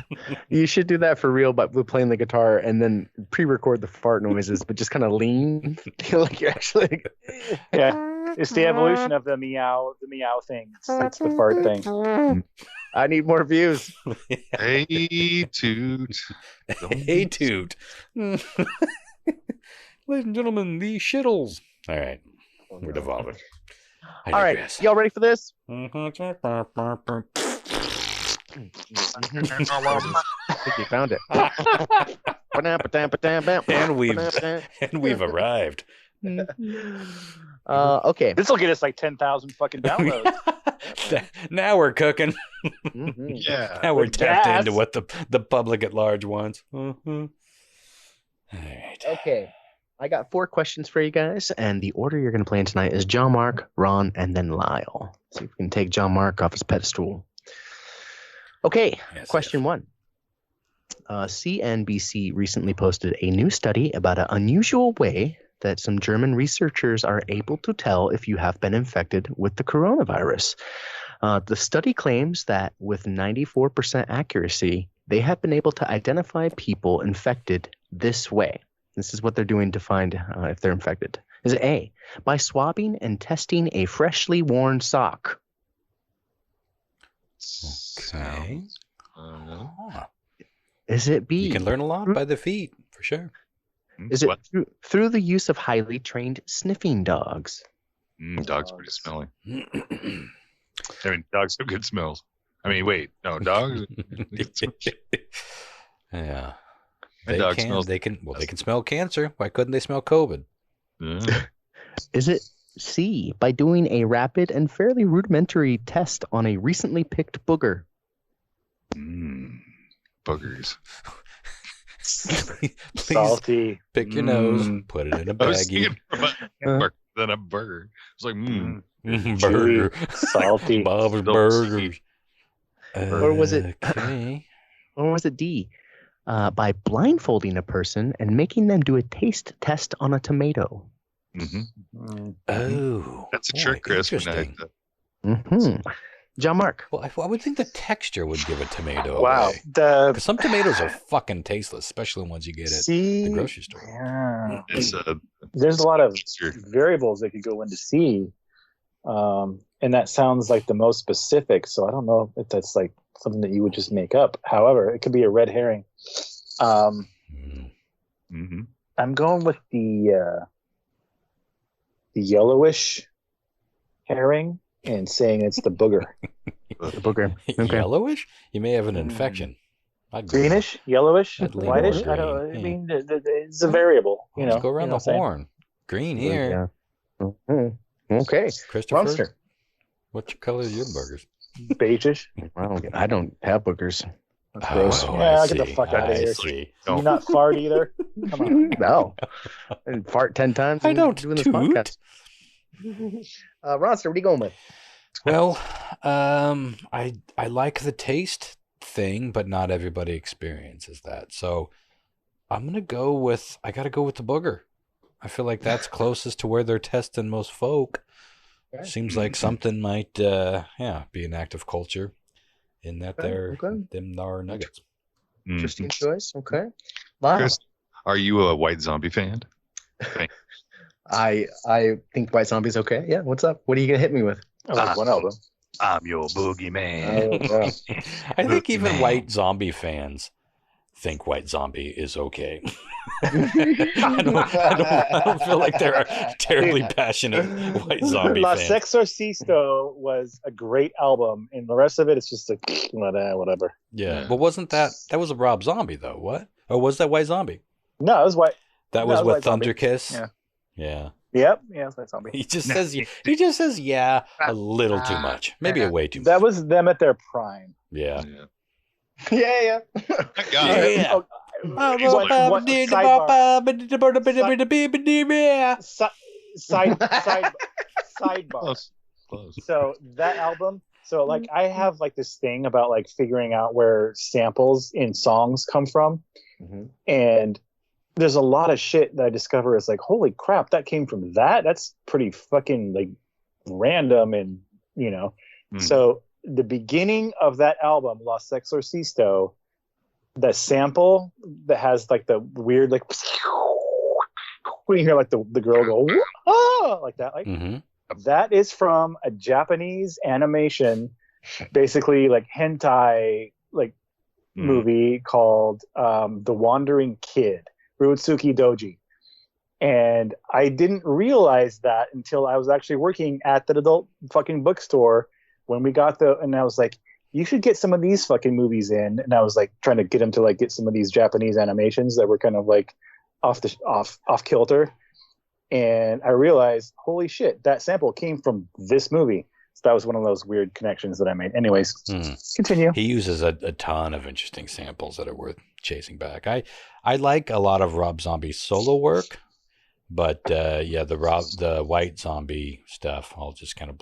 You should do that for real, but we're playing the guitar and then pre-record the fart noises, but just kind of lean, like you're actually. Yeah, it's the evolution of the meow thing. It's the fart thing. I need more views. Hey Toot. Hey Toot. Ladies and gentlemen, the shittles. All right, we're devolving. All right, y'all ready for this? I think you found it. and we've arrived. Okay. This will get us like 10,000 fucking downloads. Now we're cooking. Mm-hmm. Yeah. Now we're tapped into what the public at large wants. Mm-hmm. All right. Okay. I got 4 questions for you guys, and the order you're going to play in tonight is John Mark, Ron, and then Lyle. See if we can take John Mark off his pedestal. Okay, yes, question 1. CNBC recently posted a new study about an unusual way that some German researchers are able to tell if you have been infected with the coronavirus. The study claims that with 94% accuracy, they have been able to identify people infected this way. This is what they're doing to find if they're infected. Is it A, by swabbing and testing a freshly worn sock? Okay. Is it B? You can learn a lot by the feet, for sure. Is it through the use of highly trained sniffing dogs? Dogs are pretty smelly. I mean, dogs have good smells. I mean, wait, no, dogs. Yeah, they can smell cancer. Why couldn't they smell COVID? Yeah. Is it C, by doing a rapid and fairly rudimentary test on a recently picked booger? Boogers. Please salty. Pick your nose, put it in a baggie. Then a burger. It's like burger, salty. Bob's Burgers. Or was it? Okay. Or was it D, by blindfolding a person and making them do a taste test on a tomato? Oh, that's a trick, Chris. Interesting. John Mark. Well, I would think the texture would give a tomato wow. away. Because some tomatoes are fucking tasteless, especially ones you get at the grocery store. Yeah. It's there's a lot of variables that could go into C. And that sounds like the most specific. So I don't know if that's like something that you would just make up. However, it could be a red herring. I'm going with the yellowish herring and saying it's the booger. The booger. Okay. Yellowish? You may have an infection. Greenish, yellowish, whitish. I don't. I mean, it's a variable. Let's go around the horn. Green here. Yeah. Okay, Christopher. Monster. What color are your burgers? Beigeish. I don't have boogers. That's gross. I'll get the fuck out of here. You not fart either? Come on. No. And fart 10 times. I don't doing this podcast. Ronster, what are you going with? Well, I like the taste thing, but not everybody experiences that. So I'm gonna go with the booger. I feel like that's closest to where they're testing most folk. Okay. Seems like something might be an active culture in that them are nuggets. Interesting choice. Okay. Wow. Chris, are you a White Zombie fan? I think White Zombie's okay. Yeah, what's up? What are you gonna hit me with? One album. I'm your boogeyman. I think even White Zombie fans think White Zombie is okay. I don't feel like they're a terribly passionate White Zombie La fans. Sexorcisto was a great album, and the rest of it is just whatever. Yeah, but wasn't that was a Rob Zombie though? What? Or was that White Zombie? No, it was White. That was with Zombie. Thunderkiss. Yeah. Yep. Yeah, it's White Zombie. He just says a little too much, maybe a way too much. That was them at their prime. Yeah. Yeah. Yeah. Sidebar. So that album. So like I have like this thing about like figuring out where samples in songs come from, and there's a lot of shit that I discover is like, holy crap, that came from that. That's pretty fucking like random, and So the beginning of that album, La Sexorcisto, the sample that has like the weird like when you hear like the girl go like that, like that is from a Japanese animation, basically like hentai like movie called The Wandering Kid, Ryutsuki Doji. And I didn't realize that until I was actually working at the adult fucking bookstore when we got and I was like, you should get some of these fucking movies in. And I was like trying to get him to like get some of these Japanese animations that were kind of like off kilter. And I realized, holy shit, that sample came from this movie. So that was one of those weird connections that I made. Anyways, continue. He uses a ton of interesting samples that are worth chasing back. I like a lot of Rob Zombie's solo work, but the White Zombie stuff all just kind of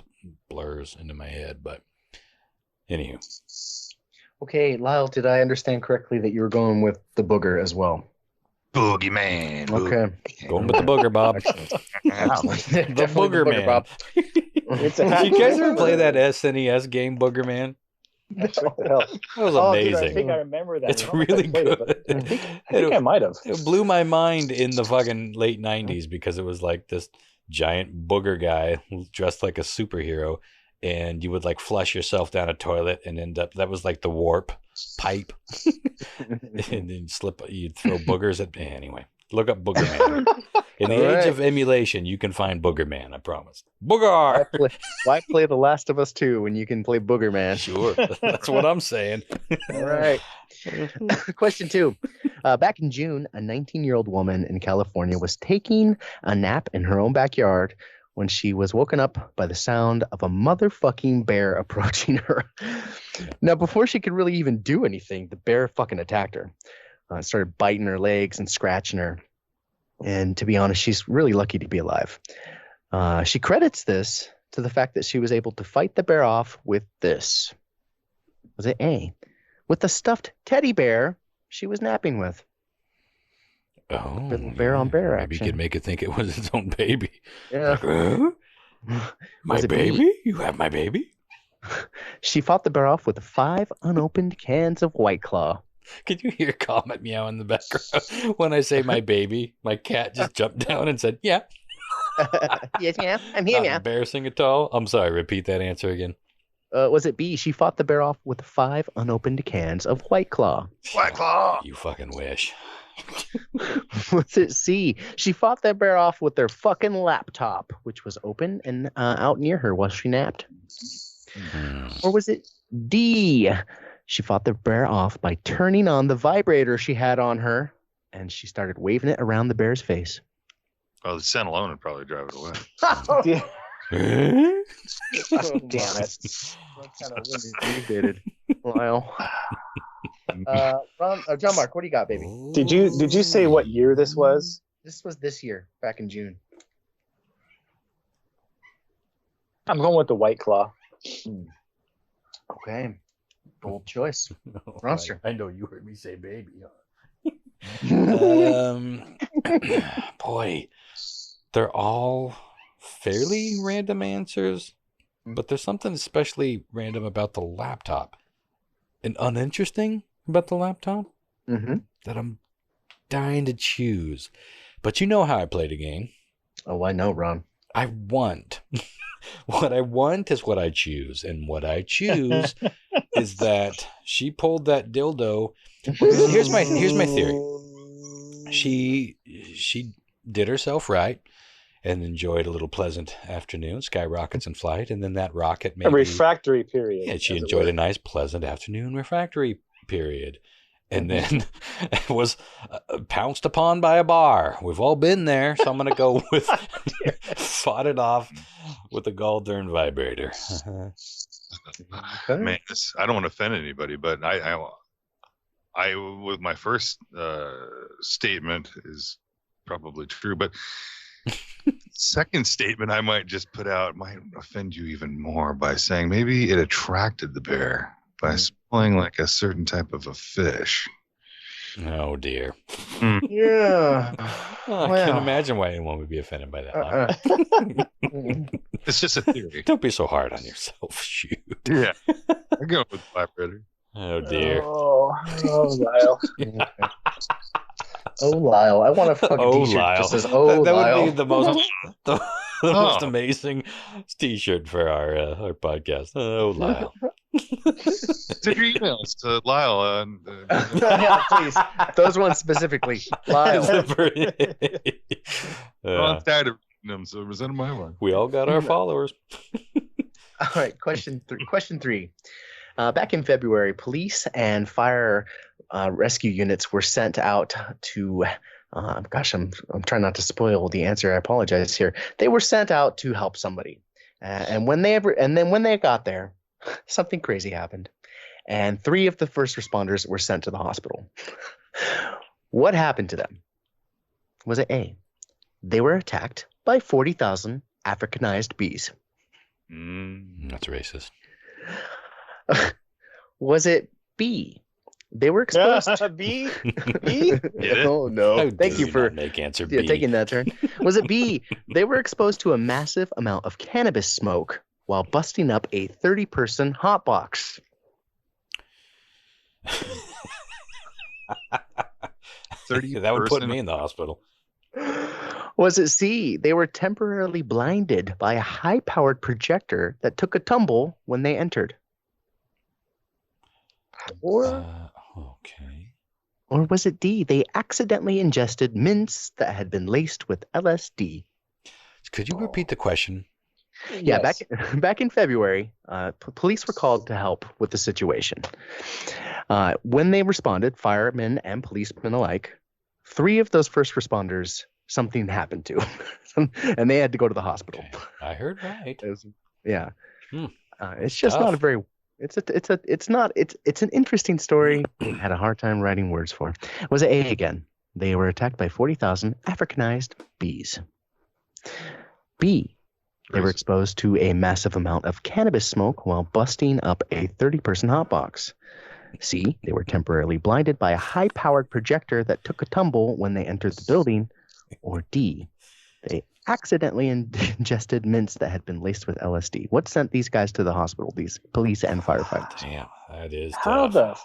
blurs into my head. But anywho. Okay, Lyle, did I understand correctly that you were going with the booger as well? Boogeyman. Okay. Going with the booger, Bob. The booger man. Bob. It's a Did you guys ever play that SNES game, Booger Man? What the hell? That was Dude, amazing. I think I remember that. It's I don't know if I really played it, good. but I think I might have. It blew my mind in the fucking late 90s because it was like this giant booger guy dressed like a superhero, and you would like flush yourself down a toilet and end up, that was like the warp pipe. And then you'd throw boogers at, anyway. Look up Booger Man. In the age of emulation, you can find Booger Man, I promise. Booger! Why play The Last of Us 2 when you can play Booger Man? Sure. That's what I'm saying. All right. Question 2. Back in June, a 19-year-old woman in California was taking a nap in her own backyard when she was woken up by the sound of a motherfucking bear approaching her. Now, before she could really even do anything, the bear fucking attacked her. Started biting her legs and scratching her. And to be honest, she's really lucky to be alive. She credits this to the fact that she was able to fight the bear off with this. Was it A? With the stuffed teddy bear she was napping with. Oh, bear on bear maybe action. you could make it think it was its own baby. Yeah. Like, my baby? B? You have my baby? She fought the bear off with 5 unopened cans of White Claw. Can you hear Comet meow in the background when I say my baby? My cat just jumped down and said, yeah. Yes, yeah. I'm here, Not yeah. embarrassing at all. I'm sorry. Repeat that answer again. Was it B? She fought the bear off with 5 unopened cans of White Claw. White Claw. You fucking wish. Was it C? She fought that bear off with their fucking laptop, which was open and out near her while she napped. Or was it D? She fought the bear off by turning on the vibrator she had on her, and she started waving it around the bear's face. Oh, the scent alone would probably drive it away. Oh, damn it. What kind of irritated, Lyle? John Mark, what do you got, baby? Did you say what year this was? This was this year, back in June. I'm going with the White Claw. Okay. Bold choice. Ronster. I know you heard me say baby. Boy, they're all fairly random answers, but there's something especially random about the laptop and uninteresting about the laptop that I'm dying to choose. But you know how I play the game. Oh, I know, Ron. I want. What I want is what I choose, and what I choose is that she pulled that dildo. Here's my theory. She did herself right and enjoyed a little pleasant afternoon, skyrockets in flight, and then that rocket maybe a refractory period. Yeah, she enjoyed a nice pleasant afternoon refractory period. And then was pounced upon by a bar. We've all been there, so I'm going to go with fought it off with a Galdern vibrator. Man, I don't want to offend anybody, but I with my first statement is probably true, but second statement I might just put out might offend you even more by saying maybe it attracted the bear by smelling like a certain type of a fish. Oh dear. Yeah. I can't imagine why anyone would be offended by that. It's just a theory. Don't be so hard on yourself. Shoot. Yeah. I'm going with vibrator. Oh dear. Oh, Lyle. Oh, Lyle. I want a fucking t-shirt Lyle. that says, oh, that Lyle. would be the most most amazing t-shirt for our podcast. Oh, Lyle. Send your emails to Lyle. Yeah, please. Those ones specifically. Lyle. I'm tired of reading them, so send them my way. We all got our followers. All right, question 3. Back in February, police and fire rescue units were sent out to. I'm trying not to spoil the answer. I apologize here. They were sent out to help somebody, and when they got there, something crazy happened, and 3 of the first responders were sent to the hospital. What happened to them? Was it A? They were attacked by 40,000 Africanized bees. That's racist. Was it B? They were exposed to B? Oh no. Thank you for make answer B. taking that turn. Was it B? They were exposed to a massive amount of cannabis smoke while busting up a 30-person hotbox. 30 that would put me in the hospital. Was it C? They were temporarily blinded by a high-powered projector that took a tumble when they entered. Or was it D? They accidentally ingested mints that had been laced with LSD. Could you repeat the question? Yeah, yes. back in February, police were called to help with the situation. When they responded, firemen and policemen alike, 3 of those first responders, something happened to, and they had to go to the hospital. Okay. I heard right. Yeah, it's just not a very. It's an interesting story. I had a hard time writing words for. Was it A again? They were attacked by 40,000 Africanized bees. B. They were exposed to a massive amount of cannabis smoke while busting up a 30-person hotbox. C. They were temporarily blinded by a high-powered projector that took a tumble when they entered the building. Or D. They accidentally ingested mints that had been laced with LSD. What sent these guys to the hospital, these police and firefighters? Damn, that is How tough. the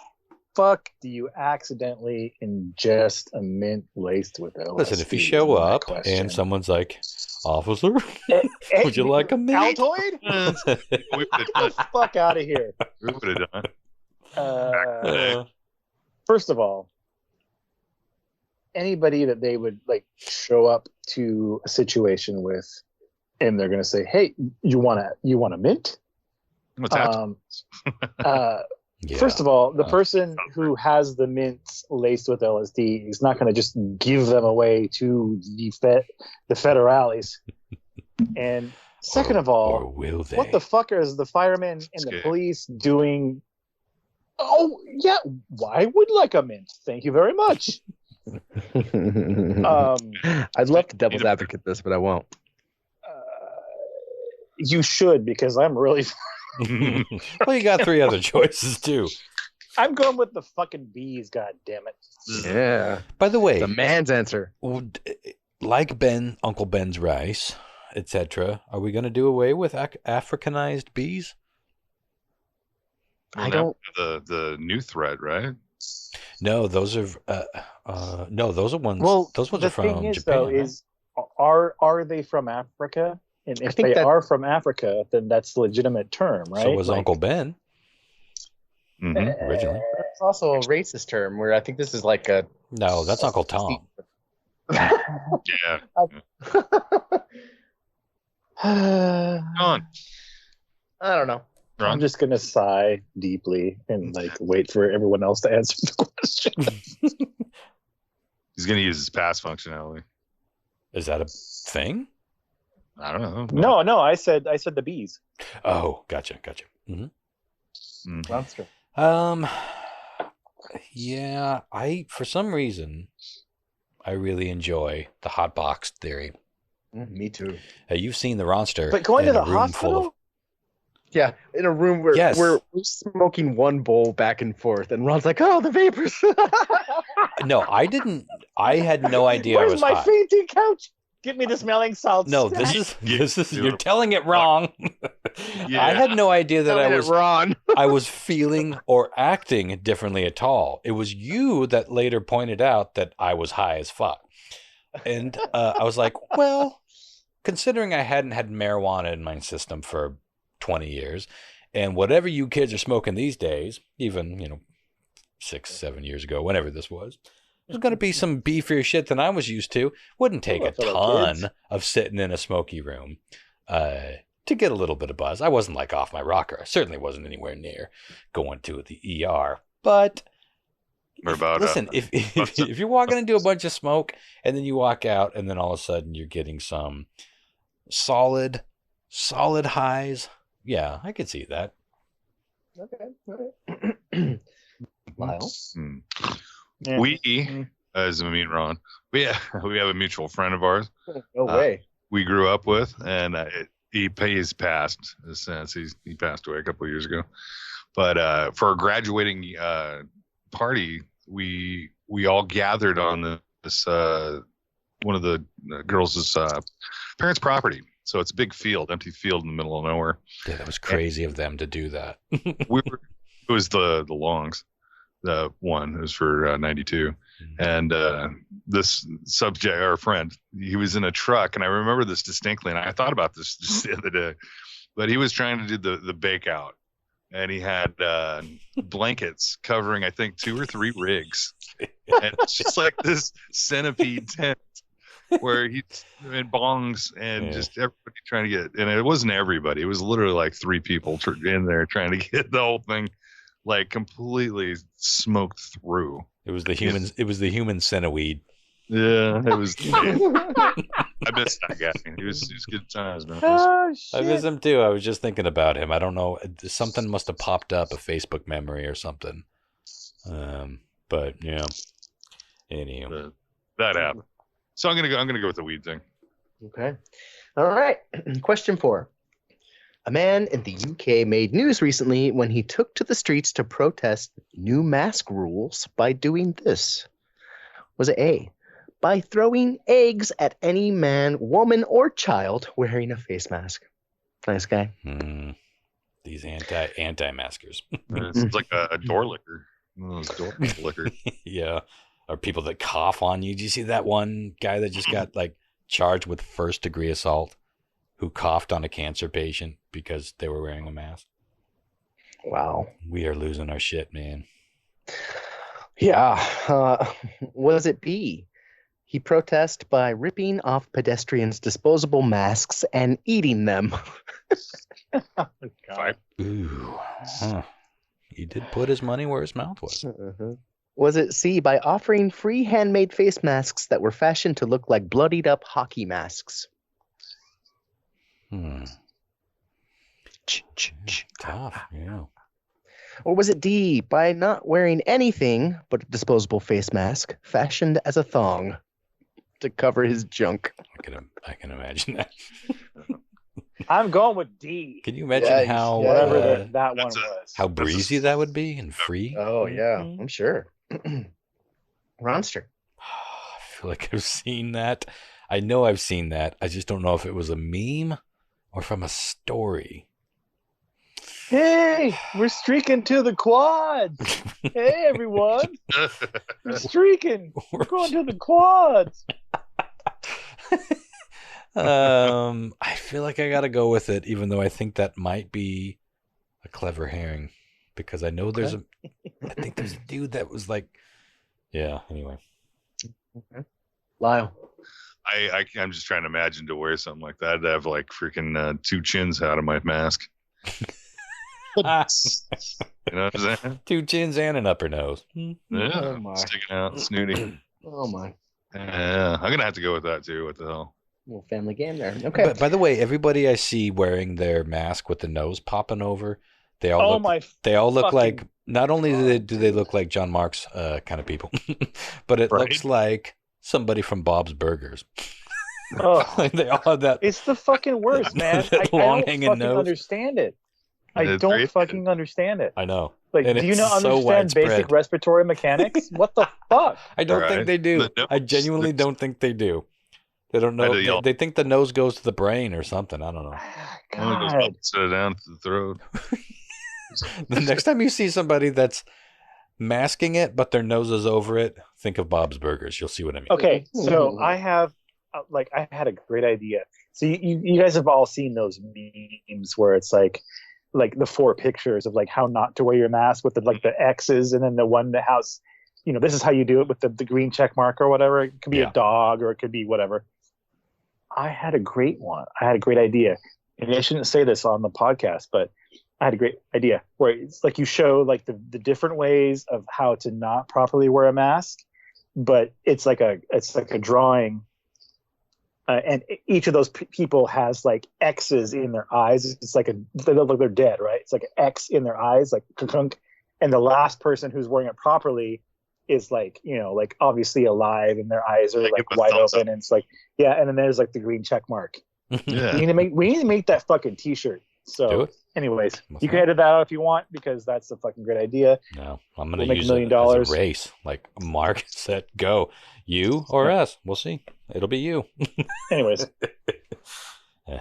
fuck do you accidentally ingest a mint laced with LSD? Listen, if you show up and someone's like, "Officer, would you like a mint?" Altoid? Get the fuck out of here. We would have done. First of all, anybody that they would like show up to a situation with, and they're going to say, "Hey, you want a mint?" What's happening? Yeah. First of all, the person who has the mints laced with LSD is not going to just give them away to the federales. And second of all, or will they? What the fuck is the firemen and the police doing? Oh, yeah, I would like a mint. Thank you very much. I'd love to devil's advocate this, but I won't. You should, because I'm really... Well, you got 3 other choices, too. I'm going with the fucking bees, god damn it. Yeah. By the way... The man's answer. Like Uncle Ben's rice, etc., are we going to do away with Africanized bees? Well, I don't... The new thread, right? No, those are... those are ones... Well, those ones the are from thing is, Japan. though, is are they from Africa? And if they are from Africa, then that's a legitimate term, right? So was Uncle Ben. Originally. It's also a racist term where I think this is like a... No, that's Uncle Tom. Yeah. On. I don't know. I'm just going to sigh deeply and like wait for everyone else to answer the question. He's going to use his pass functionality. Is that a thing? I don't know. No, I said the bees. Oh, gotcha. That's true. Yeah, for some reason, I really enjoy the hot box theory. Me too. You've seen the Ronster. But going to the hospital? Yeah, in a room where we're smoking one bowl back and forth, and Ron's like, "Oh, the vapors." No, I didn't. I had no idea. Where's I was my hot. fainting couch? Give me the smelling salts. No, this is. You're telling it wrong. Yeah. I had no idea that I was Ron. I was feeling or acting differently at all. It was you that later pointed out that I was high as fuck, and I was like, well, considering I hadn't had marijuana in my system for 20 years, and whatever you kids are smoking these days, even 6-7 years ago, whenever this was, there's going to be some beefier shit than I was used to. Wouldn't take a ton of sitting in a smoky room to get a little bit of buzz. I wasn't like off my rocker. I certainly wasn't anywhere near going to the ER. But if you're walking into a bunch of smoke and then you walk out and then all of a sudden you're getting some solid highs. Yeah, I could see that. Okay. Lyle? We, as I mean Ron, we have a mutual friend of ours. No way. We grew up with, and he's passed since he passed away a couple of years ago. But for a graduating party, we all gathered on this one of the girls' parents' property. So it's a big field, empty field in the middle of nowhere. Yeah, that was crazy of them to do that. It was the Longs, the one. It was for 92. And this subject, our friend, he was in a truck, and I remember this distinctly, and I thought about this just the other day. But he was trying to do the bake out, and he had blankets covering, I think, 2 or 3 rigs. And it's just like this centipede tent where he's in bongs and just everybody trying to get, and it wasn't everybody. It was literally like 3 people in there trying to get the whole thing like completely smoked through. It was the human. It was the human centipede. Yeah, it was. I missed that guy. He was good times, man. Oh, I miss him too. I was just thinking about him. I don't know. Something must have popped up, a Facebook memory or something. But yeah. Anyway, that happened. So I'm gonna go with the weed thing. Okay. All right. Question 4. A man in the UK made news recently when he took to the streets to protest new mask rules by doing this. Was it A, by throwing eggs at any man, woman, or child wearing a face mask? Nice guy. These anti-maskers. It's like a door licker. Door licker. Yeah. Or people that cough on you. Did you see that one guy that just got like charged with 1st-degree assault who coughed on a cancer patient because they were wearing a mask? Wow. We are losing our shit, man. Yeah. Was it B? He protested by ripping off pedestrians' disposable masks and eating them. Oh, God. Ooh. Huh. He did put his money where his mouth was. Was it C, by offering free handmade face masks that were fashioned to look like bloodied up hockey masks? Tough, yeah. Or was it D, by not wearing anything but a disposable face mask fashioned as a thong to cover his junk? I can imagine that. I'm going with D. Can you imagine how whatever that one was? How breezy that would be and free? Oh yeah, I'm sure. Ronster. I feel like I've seen that. I know I've seen that. I just don't know if it was a meme or from a story. Hey, we're streaking to the quads. Hey, everyone. We're streaking. We're going to the quads. I feel like I got to go with it, even though I think that might be a clever herring, because I know I think there's a dude that was like, yeah, anyway. Okay. Lyle. I'm just trying to imagine to wear something like that. I'd have like freaking 2 chins out of my mask. You know what I'm saying? 2 chins and an upper nose. Yeah, sticking out, snooty. Oh my. Yeah, I'm gonna have to go with that too. What the hell? Little family game there. Okay. But by the way, everybody I see wearing their mask with the nose popping over, they all look like. Not only do they look like John Mark's kind of people, but it looks like somebody from Bob's Burgers. Oh, they all have that. It's the fucking worst, man. I don't fucking understand it. I don't fucking understand it. I know. Like, do you not understand basic respiratory mechanics? What the fuck? I don't think they do. I genuinely don't think they do. They don't know. They think the nose goes to the brain or something. I don't know. God. Set it down to the throat. The next time you see somebody that's masking it, but their nose is over it, think of Bob's Burgers. You'll see what I mean. Okay, so I have, I had a great idea. So you guys have all seen those memes where it's like the 4 pictures of like how not to wear your mask with the X's, and then the one that has, this is how you do it with the green check mark or whatever. It could be a dog or it could be whatever. I had a great one. I had a great idea. And I shouldn't say this on the podcast, but I had a great idea where it's like you show like the different ways of how to not properly wear a mask, but it's like a drawing, and each of those people has like X's in their eyes. It's like they look like they're dead, right? It's like an X in their eyes, like kunk, and the last person who's wearing it properly is like like obviously alive, and their eyes are like wide open, and it's like and then there's like the green check mark. Yeah. We need to make that fucking t-shirt. So, anyways, you can edit that out if you want because that's a fucking great idea. No, I'm going to use it as a race. Like mark, set, go. You or us. We'll see. It'll be you. Anyways. All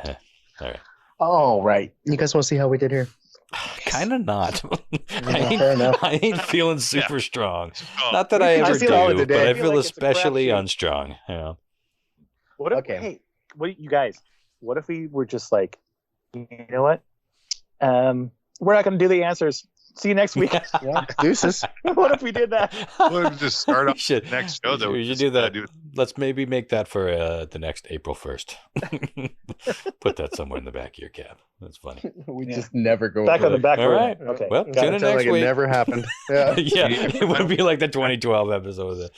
right. All right. You guys want to see how we did here? Kind of not. Fair enough. I ain't feeling super strong. Not that I ever do, but I feel like especially unstrong. Yeah. What if, hey, what you guys? What if we were just like, you know what? We're not going to do the answers. See you next week. Yeah. Deuces. What if we did that? We'll just start off the next show. We should do that. Let's maybe make that for the next April 1st. Put that somewhere in the back of your cab. That's funny. We just never go back on the back. All right. Okay. Well, tune in next week. It never happened. Yeah. Yeah. It would be like the 2012 episode, the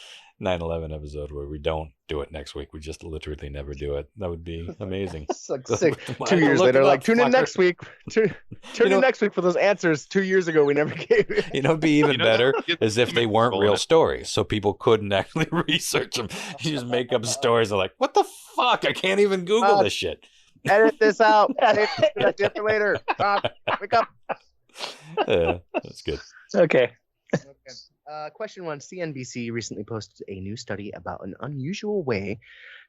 9/11 episode, where we don't do it next week. We just literally never do it. That would be amazing. It's like 2 years later, like tune in next week. Tune in next week for those answers 2 years ago we never gave it. You know, it'd be even better as if they weren't real stories, so people couldn't actually research them. You just make up stories. They're like, what the fuck? I can't even Google this shit. Edit this out. Get it later. Wake up. That's good. Okay. Question 1. CNBC recently posted a new study about an unusual way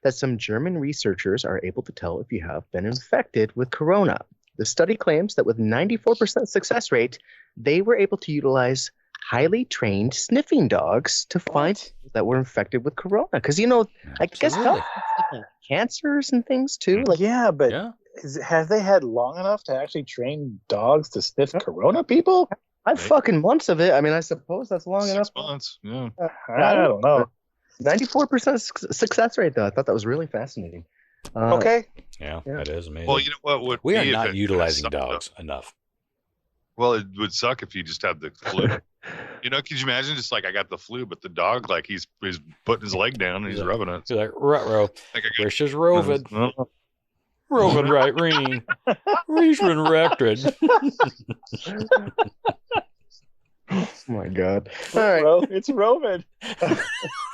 that some German researchers are able to tell if you have been infected with corona. The study claims that with 94% success rate, they were able to utilize highly trained sniffing dogs to find people that were infected with corona. Because, you know, I guess cancers and things too. Like, yeah, but have they had long enough to actually train dogs to sniff corona people? I've fucking months of it. I mean, I suppose that's long enough. 6 months. Yeah. I don't know. 94% success rate, though. I thought that was really fascinating. Okay. Yeah, that is amazing. Well, you know what? We are not utilizing dogs enough. Well, it would suck if you just had the flu. You know, could you imagine just like I got the flu, but the dog, like he's putting his leg down and he's rubbing it. He's like, ruh-roh. There's just Rovid. Rovid right ring. Reachman Rected. Oh my god. All right. It's Rovid.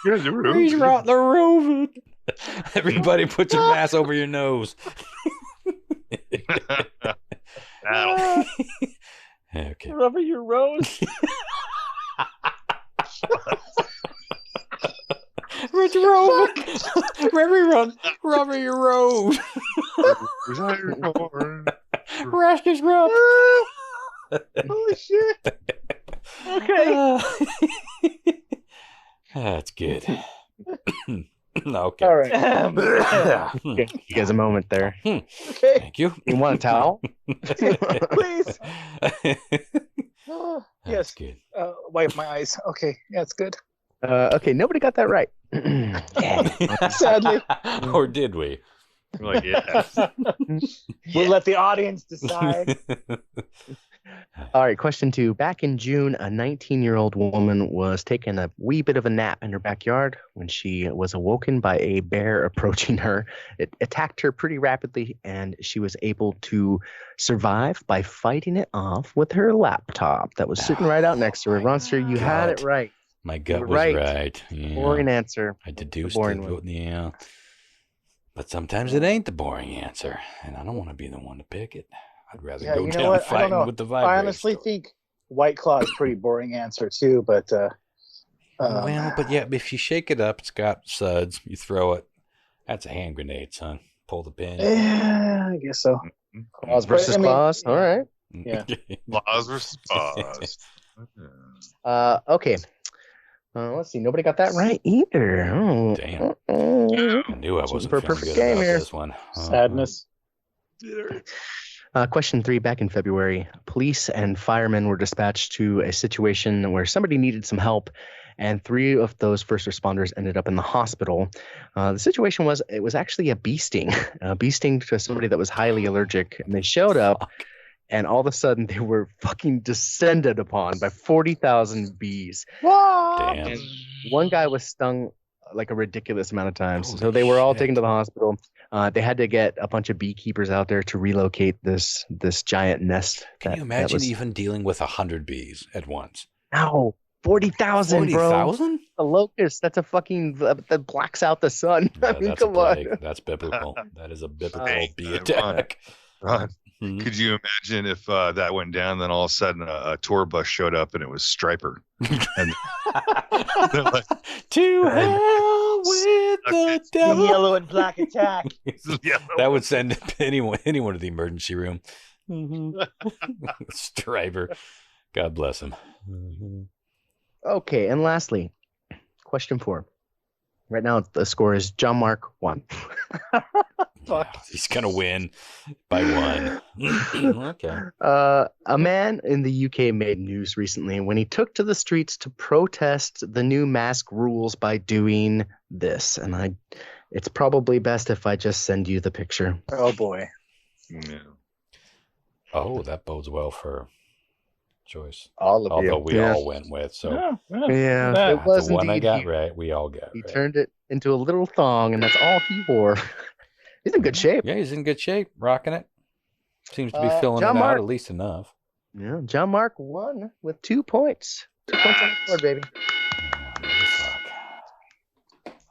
He's right the Rovid. Everybody put your mask over your nose. Okay. Rubber your rose. Rich Rover. Rubber your road. Rascals rub. Holy shit. Okay. That's good. Okay. All right. You guys a moment there. Okay. Thank you. You want a towel? Please. Yes. Good. Wipe my eyes. Okay. Yeah, it's good. Okay, nobody got that right. Sadly. Or did we? Like, yeah. We'll let the audience decide. All right, question 2. Back in June, a 19-year-old woman was taking a wee bit of a nap in her backyard when she was awoken by a bear approaching her. It attacked her pretty rapidly, and she was able to survive by fighting it off with her laptop that was sitting right out next to her. Ronster, you had it right. My gut was right. Yeah. Boring answer. I deduced it. Yeah. But sometimes it ain't the boring answer, and I don't want to be the one to pick it. I'd rather go down fighting with the vibrator. I honestly think White Claw is a pretty boring answer too, but well, but yeah, if you shake it up, it's got suds. You throw it. That's a hand grenade, son. Pull the pin. Yeah, I guess so. Claws versus claws. All right. Yeah. Claws versus paws. Okay. Let's see. Nobody got that right either. Oh. Damn. I knew I wasn't feeling good about this one. Sadness. Question 3. Back in February, police and firemen were dispatched to a situation where somebody needed some help, and 3 of those first responders ended up in the hospital. The situation was, it was actually a bee sting to somebody that was highly allergic, and they showed up, and all of a sudden they were fucking descended upon by 40,000 bees. Damn. And one guy was stung like a ridiculous amount of times. So they were all taken to the hospital. They had to get a bunch of beekeepers out there to relocate this giant nest. Can you imagine even dealing with 100 bees at once? No, 40,000, bro. 40,000? A locust. That's a fucking that blacks out the sun. Yeah, I mean, come on. That's biblical. That is a biblical bee attack. Could you imagine if that went down, then all of a sudden a tour bus showed up and it was Stryper? And like, to hell with the devil. Yellow and black attack. That would send anyone to the emergency room. Stryper. God bless him. Okay, and lastly, question 4. Right now, the score is John Mark 1. He's going to win by 1. Okay. A man in the UK made news recently when he took to the streets to protest the new mask rules by doing this. And it's probably best if I just send you the picture. Oh, boy. yeah. Oh, that bodes well for Joyce. Although we all went with. So yeah, it was the one indeed. I got right. We all got He right. turned it into a little thong, and that's all he wore. He's in good shape. Yeah, he's in good shape, rocking it. Seems to be filling John it Mark. out at least enough. Yeah, John Mark won with 2 points. 2 points on the board, baby.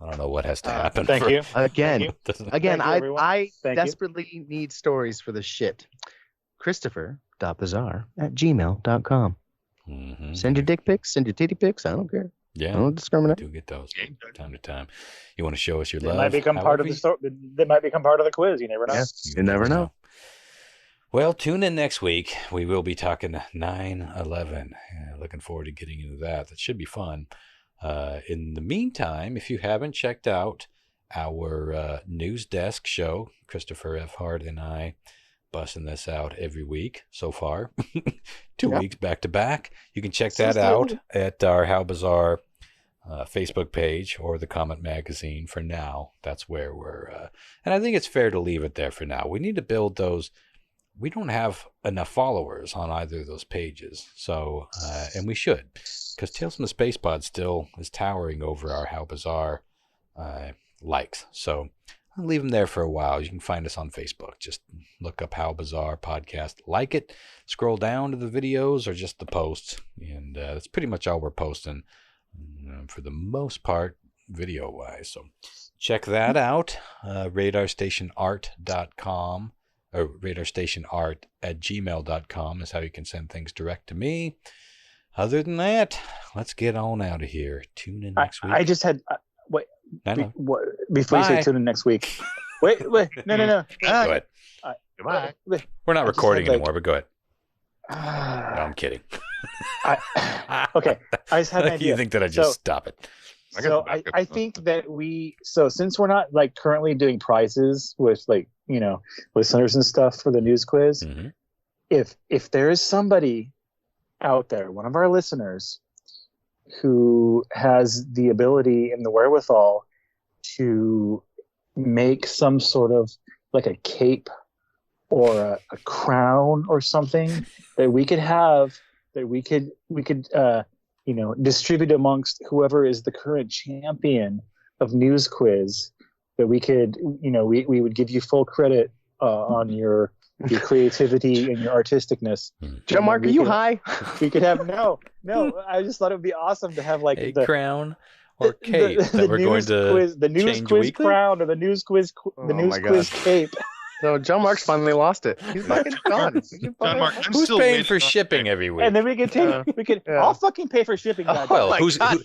I don't know what has to happen. Thank you. Again, Thank you, everyone. I Thank you. desperately need stories for the shit. Christopher.bizarre@gmail.com. Mm-hmm. Send your dick pics, send your titty pics. I don't care. Yeah, I don't discriminate. we do get those from time to time. You want to show us your They love? might become part of the story. They might become part of the quiz. You never know. Yeah, you never know. Well, tune in next week. We will be talking 9/11. Looking forward to getting into that. That should be fun. In the meantime, if you haven't checked out our news desk show, Christopher F. Hart and I busting this out every week so far. 2 weeks back to back. You can check that out at our How Bizarre Facebook page or the Comment Magazine for now. That's where we're and I think it's fair to leave it there for now. We need to build those. We don't have enough followers on either of those pages. So and we should, because Tales from the Space Pod still is towering over our How Bizarre likes. So I'll leave them there for a while. You can find us on Facebook. Just look up How Bizarre Podcast. Like it. Scroll down to the videos or just the posts. And that's pretty much all we're posting for the most part, video-wise. So check that out. RadarStationArt.com or RadarStationArt@gmail.com is how you can send things direct to me. Other than that, let's get on out of here. Tune in next week. I just had... Before you say tune in next week. Wait, no. Go ahead. Goodbye. We're not recording anymore, but go ahead. No, I'm kidding. Okay, I just had an idea. You think that I just stop it? So I think that since we're not like currently doing prizes with listeners and stuff for the news quiz, if there is somebody out there, one of our listeners, who has the ability and the wherewithal to make some sort of like a cape or a crown or something that we could have, that we could distribute amongst whoever is the current champion of news quiz, that we could, we would give you full credit on your creativity and your artisticness. John Mark, are you high? We could have no. I just thought it would be awesome to have like a crown or cape that we're going to the news quiz weekly? Crown or the news quiz quiz cape. So John Mark's finally lost it. He's fucking gone. John Mark, I'm who's still paying waiting for shipping every week? And then we could I'll fucking pay for shipping. Well, who are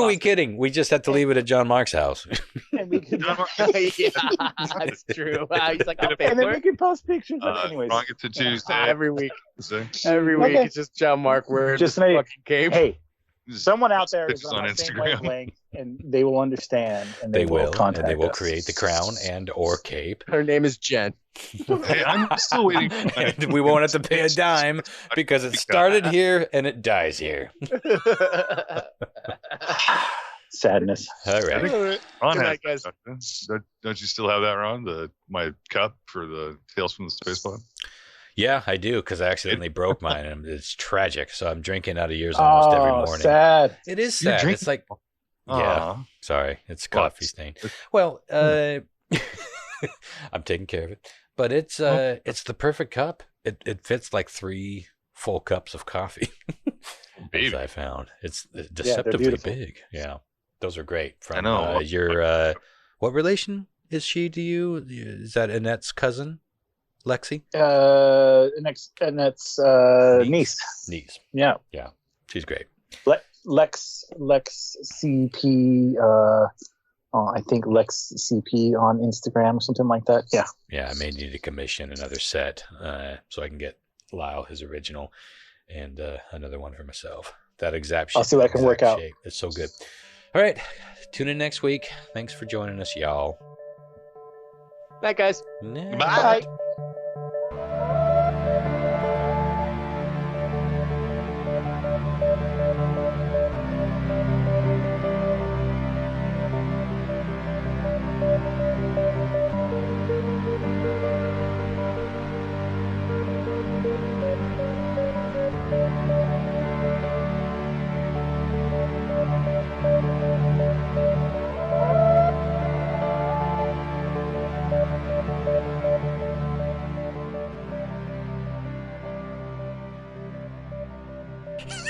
we kidding? We just have to leave it at John Mark's house. And we could, that's true. He's like, I'll pay and then for we it. can post pictures of it anyways. Wrong it to Tuesday. Every week. Every week, it's just John Mark wearing Just this fucking cape. Hey, someone out there is Pictures on on the same Instagram. wavelength, and they will understand, and They will, contact and they will us. create the crown and or cape. Her name is Jen. Hey, I'm still waiting. And we won't have to pay a dime because it started here and it dies here. Sadness. All right. Ron Good night, has guys. that. Don't you still have that, Ron? My cup for the Tales from the Space Pod? Yeah, I do, because I accidentally broke mine, and it's tragic. So I'm drinking out of yours almost every morning. Sad. It is You're sad. drinking- It's like, Aw. sorry, it's coffee stain. Well, I'm taking care of it, but it's the perfect cup. It fits like 3 full cups of coffee. As I found, it's deceptively beautiful. big. Yeah, those are great. From I know. your what relation is she to you? Is that Annette's cousin? Lexi? And that's niece. Niece. Yeah. Yeah. She's great. Lex CP. I think Lex CP on Instagram or something like that. Yeah. Yeah, I may need to commission another set so I can get Lyle his original and another one for myself. That exact shape. I'll see what I can work out. It's so good. All right. Tune in next week. Thanks for joining us, y'all. Night, guys. Bye.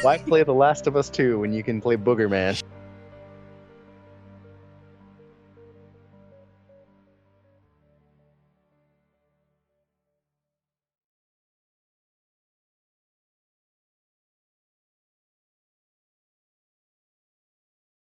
Why play The Last of Us 2 when you can play Booger Man?